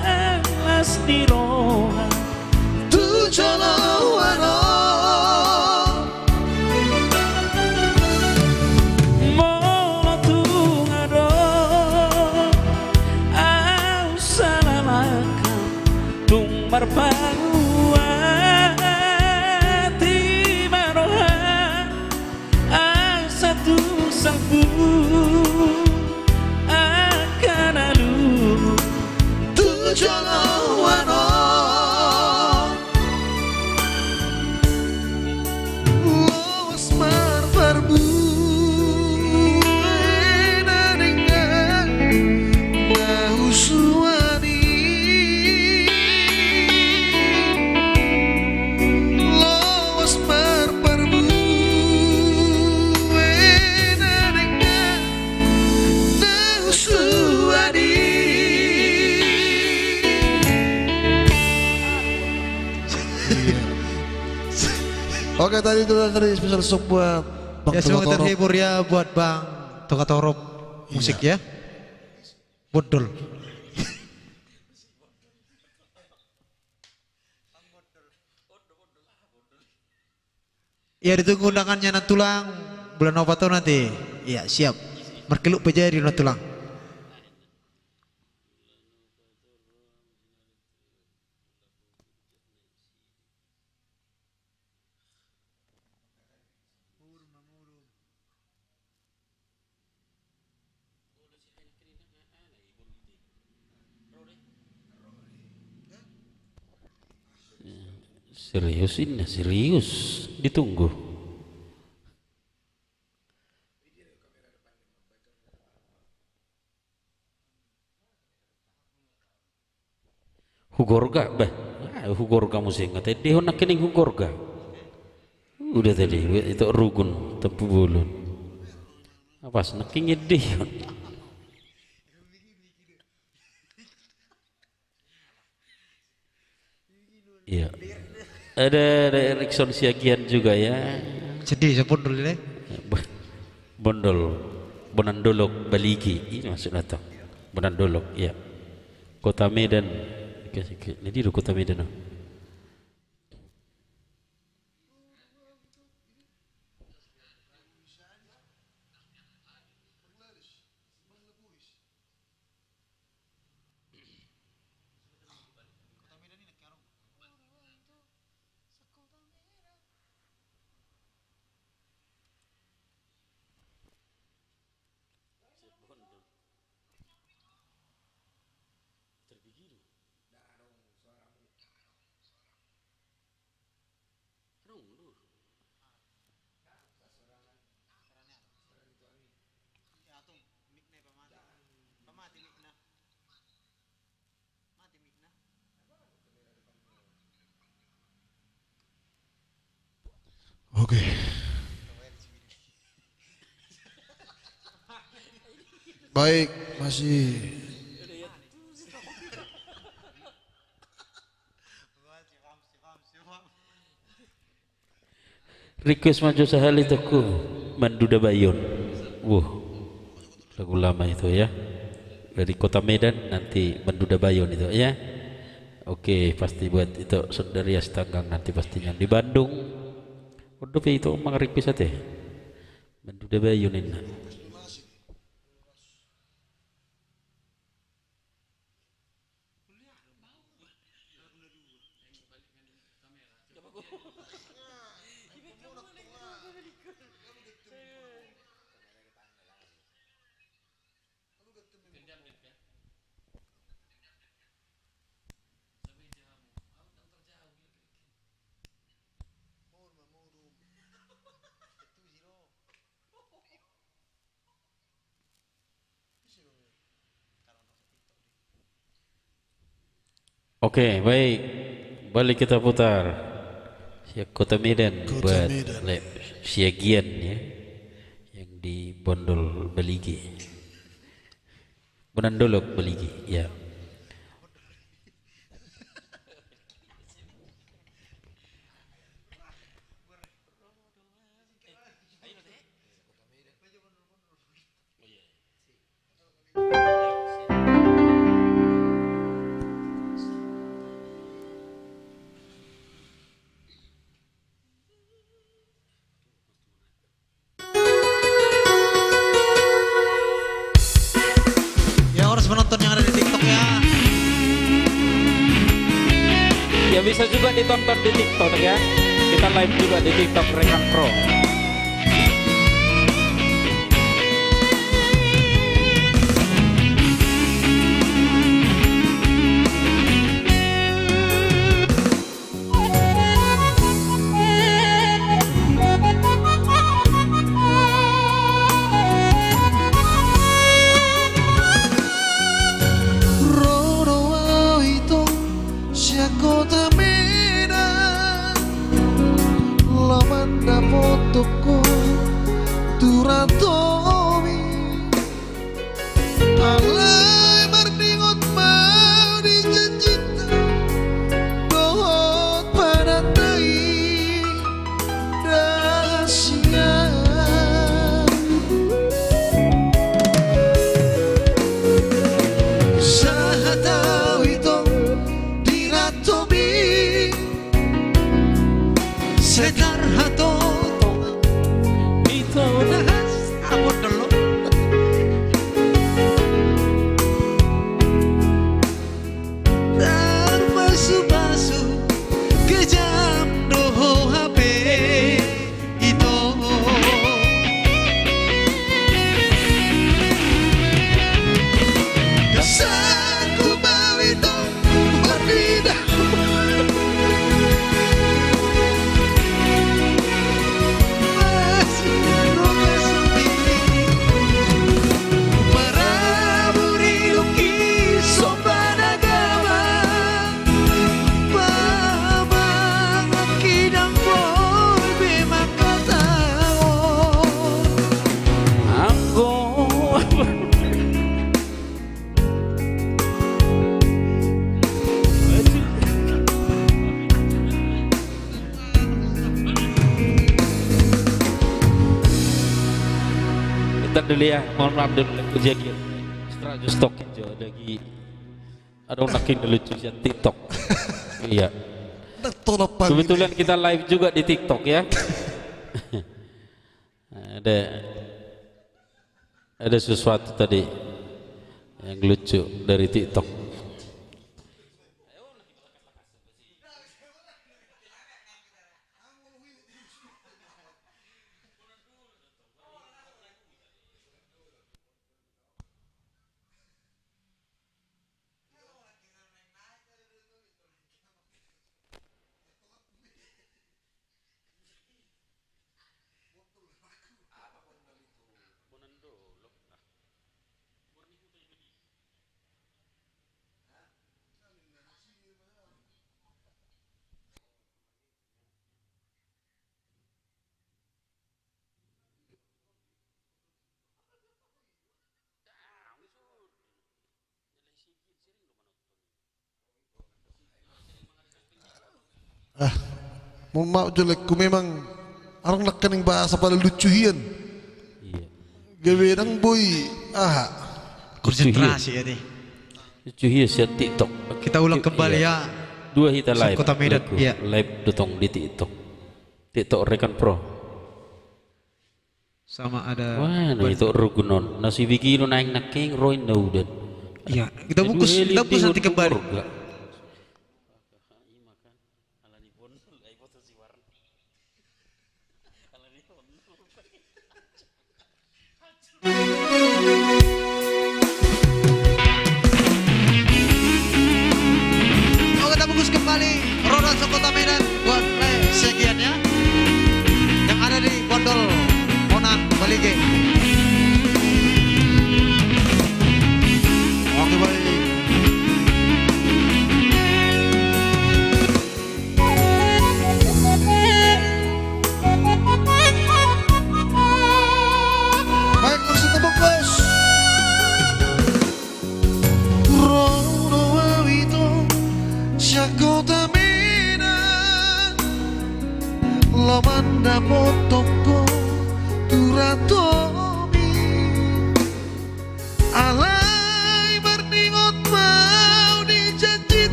alas diroha Tujolo wano Molo tungado Au salalaka Tung marpangua Timaroha Asatu sangku Akanalu Tujolo wano Lawas marfarbu Dengan Nahusuani Lawas marfarbu Dengan Nahusuani Oke, tadi itu dari spesial sok buat Bang Ya semoga Tokatoro. terhibur ya buat Bang Tokatoro musik ya. Bodol. Ya ditunggu undangannya Natulang bulan apa tuh nanti? Iya siap. Merkeluk pejari Natulang. Serius ini serius ditunggu Hugorga bah Hugorga musik tadi dia nak kening Hugorga udah tadi itu rugun tepu bulun apa senaking deh iya ada Erikson Siagian juga ya Sedih saya bodol ini. Bondol Bonandolok Baligi ini maksudnya tuh Bonandolok ya Kota Medan ini di Kota Medan Oke. Baik, masih request maju sehali teku Manduda Bayon lagu lama itu ya dari Kota Medan nanti Manduda Bayon itu ya oke pasti buat itu saudari Astanggang nanti pastinya di Bandung udah itu mang request teh Manduda Bayon ini Oke, baik. Balik kita putar. Kota Medan buat Siagian ya. Yang di Bondol Baligi. Bonandolok Baligi, ya. bisa juga ditonton di TikTok ya. Kita live juga di TikTok Rekan Pro. Toko Turatomi alai mardingot mau dijanjita dohot pada tai rahasia sahatau itu diratomi setar hato abot dulu terbasu-basu kejam doho HP itu kesanku mau itu berbeda dulu ya, mohon maaf dulu kejadian setelah stok aja lagi ada nakin dulu cucian TikTok. Iya, kebetulan kita live juga di TikTok ya. ada sesuatu tadi yang lucu dari TikTok. Mohon maaf jelekku memang orang nekan yang bahasa pada lucuhian. Iya. Gawedang boy, konsentrasi ya nih. Lucuhian sih TikTok. Kita ulang kembali ya. Dua kita live. Kota Medan. Iya. Live dotong di TikTok. TikTok Rekan Pro. Sama ada. Wah, itu rugunon. Nasi biki lu naik naking roin daudan. Iya, kita bungkus nanti kembali. Kembali Roda Kota Medan buat sekiannya yang ada di Bondol Monan Balige. Oke baik.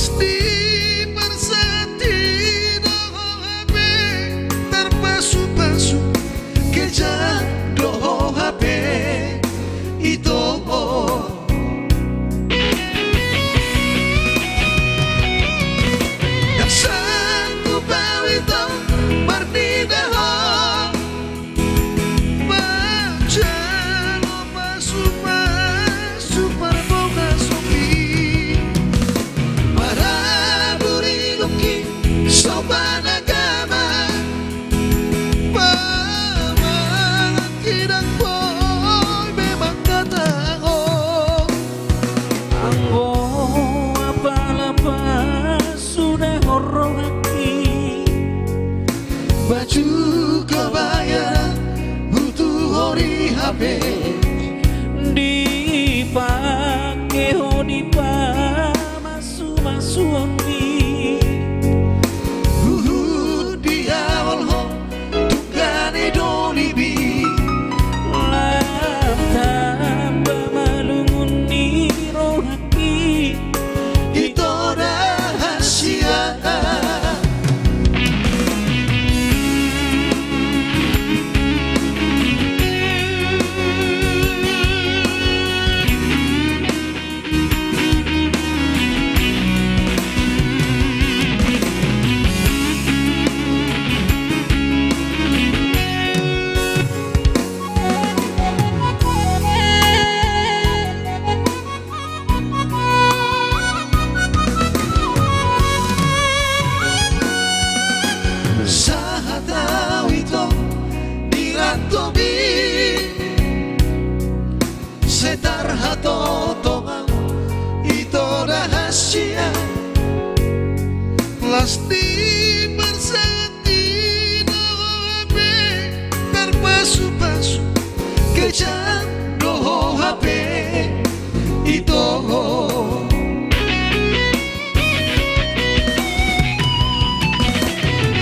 Pasti berseti doho HP terpasu-pasu kejar doho HP itu yang satu bawito bernidaho macam pasu-pasu perboga sopi para buriluki sopan agama pamangan kidang boy memang kata Anggo apa-apa sudah hororaki baju kebaya butuh hori HP dipake hodipa masu-masu ami dia walho tunggane dolibi tambah malungun ni rohaki itu rahasia sahatawito nirantomi setar hatotongan itu rahasia pasti berseti doho HP terpasu-pasu kejar doho HP itu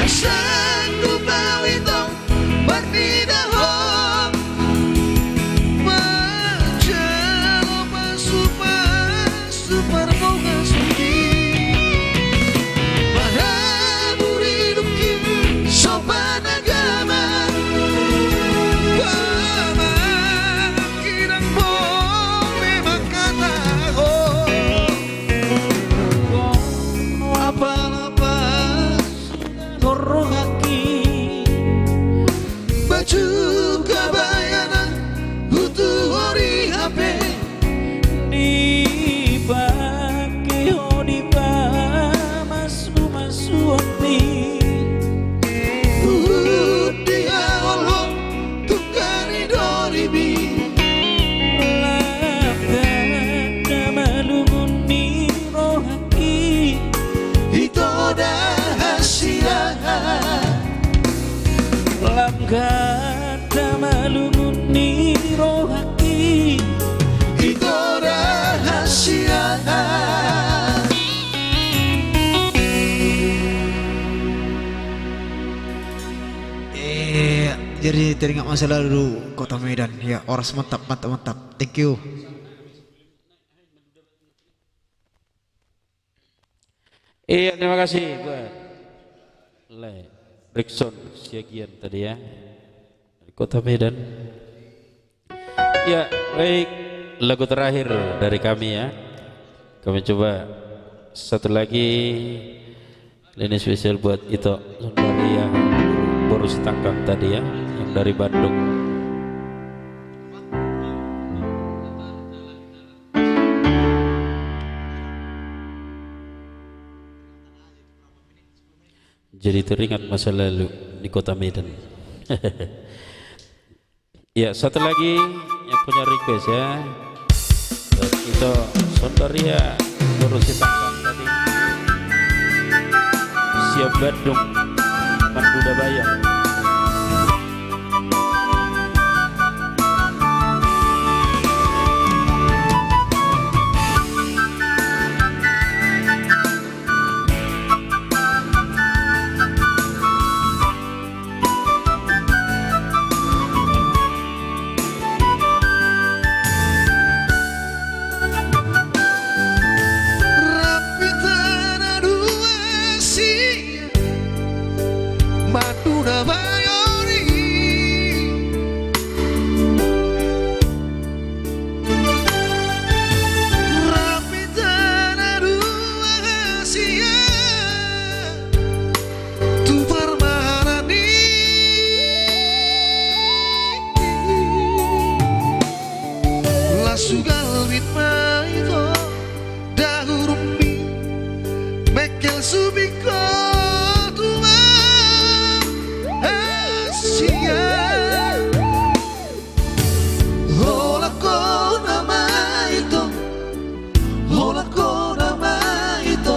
satu bawito bernidaho macam pasu-pasu perboga sopi para buriluki sopan agama pamangan kidang boy memang kata apa-apa rohaki baju kebayanan butuh hori HP dipake hodipa masu-masu ami dia walho tunggane dolibi Langkah malungun ni rohaki itu rahasia Langkah malungun ni rohaki itu rahasia Jadi teringat masa lalu Kota Medan. Ya, Oras mantap, mantap, mantap. Thank you. Iya, terima kasih buat Rickson Siagian tadi ya dari Kota Medan. Ya, baik, lagu terakhir dari kami ya. Kami coba satu lagi, ini spesial buat Ito Sundari yang baru setangkang tadi ya, yang dari Bandung. Jadi teringat masa lalu di Kota Medan. Ya, satu lagi yang punya request ya. Itu Sondaria baru setangkang tadi. Siap Bandung, Manduda Bayang. Rapi subiko tua Asia Hola kona maito Hola kona maito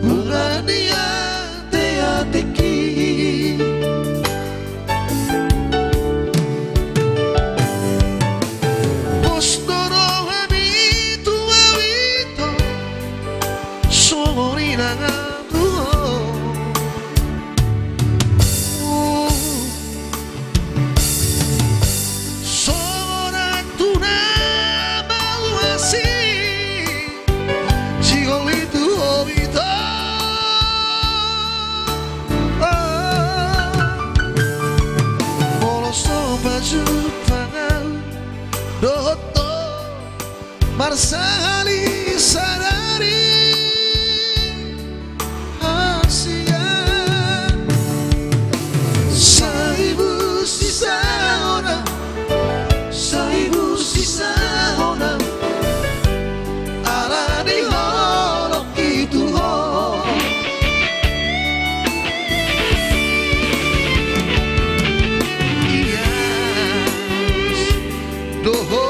Bungania te ateki Postoro amitu awito Somorina Marsali sadari Asia Saibu sisa ona Saibu sisa ona Ala di holok itu ho Yes Doho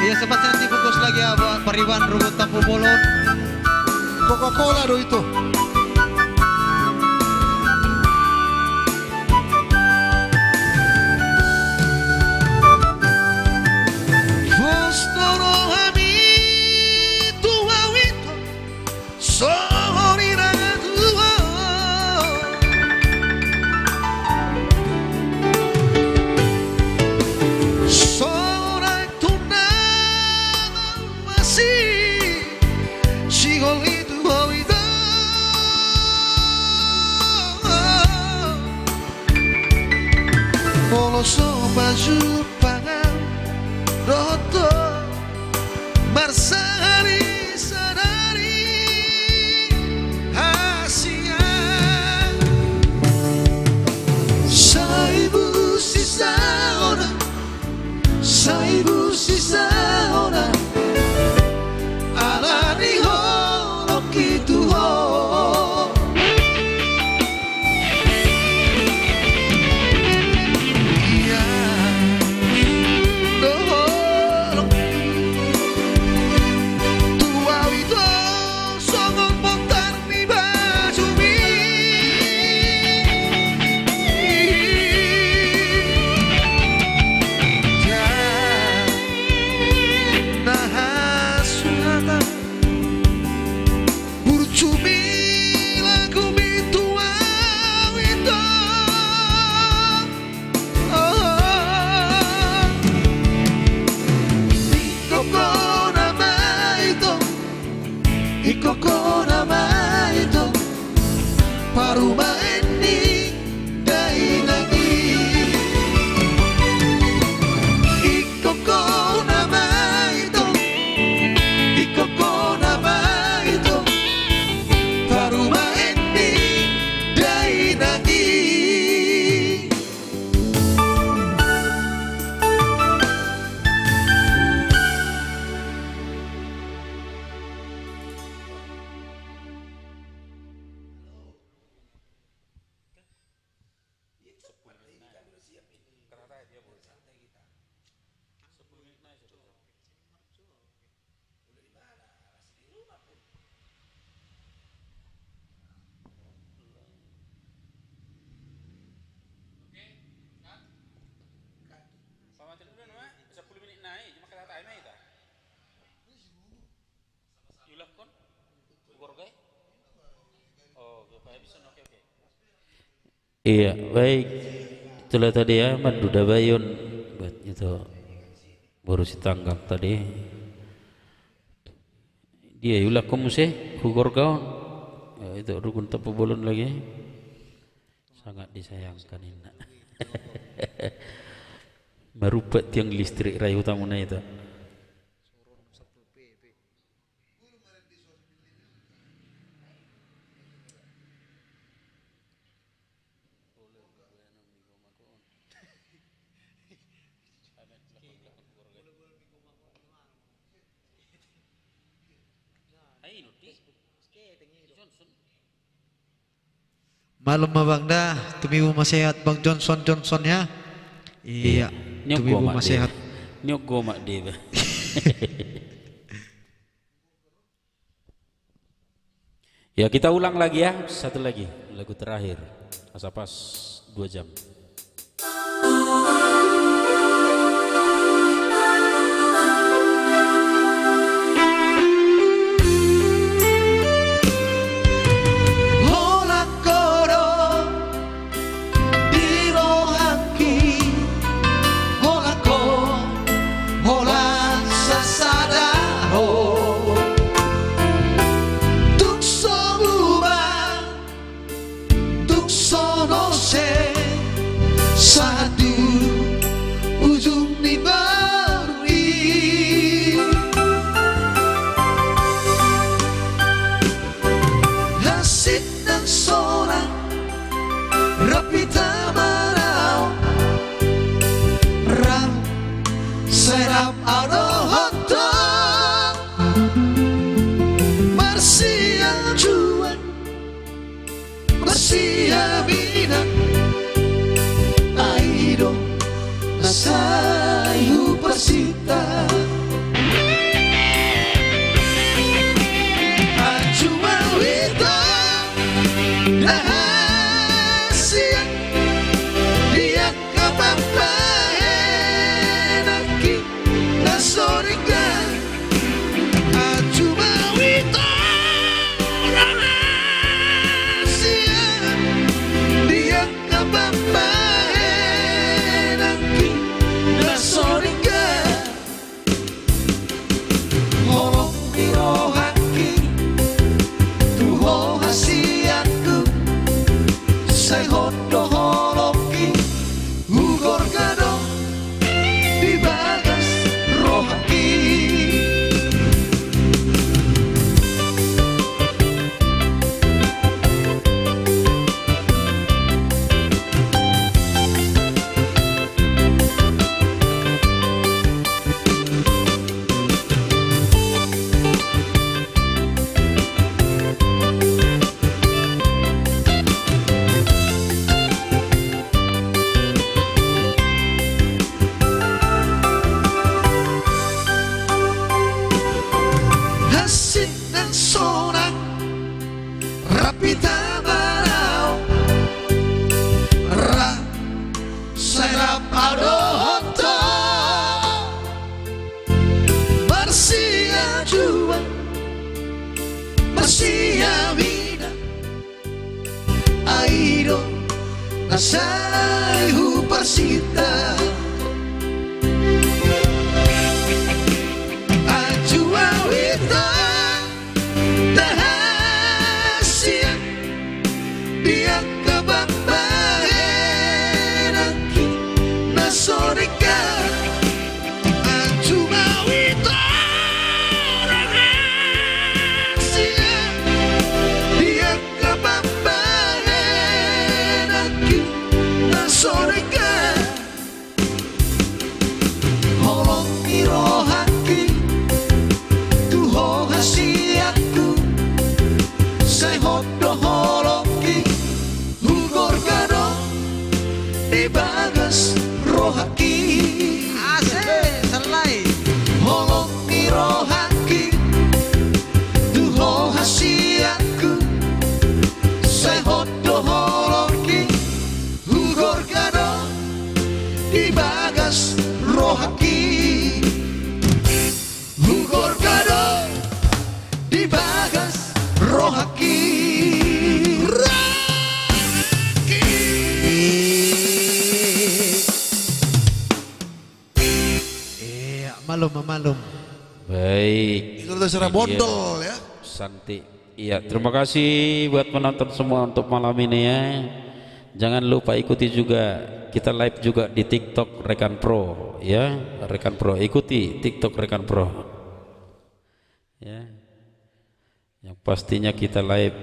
Iya sempat nanti bungkus lagi ya buat Pariwan Rumput Tampu Bolon. Coca-Cola do itu Vostoro amitu awito Sorina tua Sorai tunang masih Sigol itu awito Poloso baju pangan Roto Marsali sadari Asia Saibu sisa ona Saibu sisa ona Ala di holok itu ho Iya Doholok Tua wito Songon montar mi baju mi Nah sunata Burcumi lagu mitua wito Ikoko nama itu Ikoko nama itu Paruma ini dai lagi Ikoko nama itu Ikoko nama itu Paruma ini dai lagi Iya, baik. Itulah tadi ya Manduda Bayun buat itu baru si tanggap tadi. Dia yulah kamu sih hugor kau. Ya, itu rukun tapu bolon lagi. Sangat disayangkan ini. Merupat tiang listrik rayu tamuna itu. Malam Bang dah, tumibu masehat Bang Johnson ya. Iya, tumibu masehat. Nyok gomak dia. Ya kita ulang lagi ya, satu lagi lagu terakhir. Asapas 2 jam. Sayu persita Ajuma wita Rahasia Dia kapapaenaki Nasorika Ajuma wita Rahasia Dia kapapaenaki Sayu persita Ajua wita Dahasia Dia kababaenaki Nasorika Ajua wita Dahasia Dia kababaenaki Nasorika Holong iro hati Tuho hasiatku Say hodo holoki Hugor kado Di bagas rohaki Asik, selai. Holong iro hati Tuho hasiatku Say hodo holoki Hugor kado Di bagas rohaki Hugor kado Di bagas rohaki memalum. Baik. Itu udah secara Ini dia. bondol ya. Santi. Iya, terima kasih buat penonton semua untuk malam ini ya. Jangan lupa ikuti juga, kita live juga di TikTok Rekan Pro ya. Rekan Pro, ikuti TikTok Rekan Pro ya. Yang pastinya kita live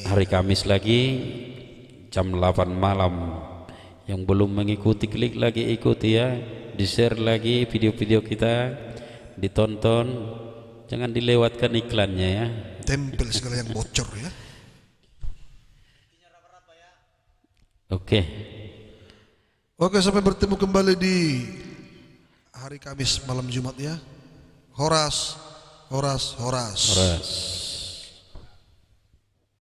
hari Kamis lagi jam 8 malam. Yang belum mengikuti, klik lagi ikuti ya. Di share lagi video-video kita, ditonton, jangan dilewatkan iklannya ya. Tempel segala yang bocor ya. Oke. Oke, sampai bertemu kembali di hari Kamis malam Jumat ya. Horas. Horas.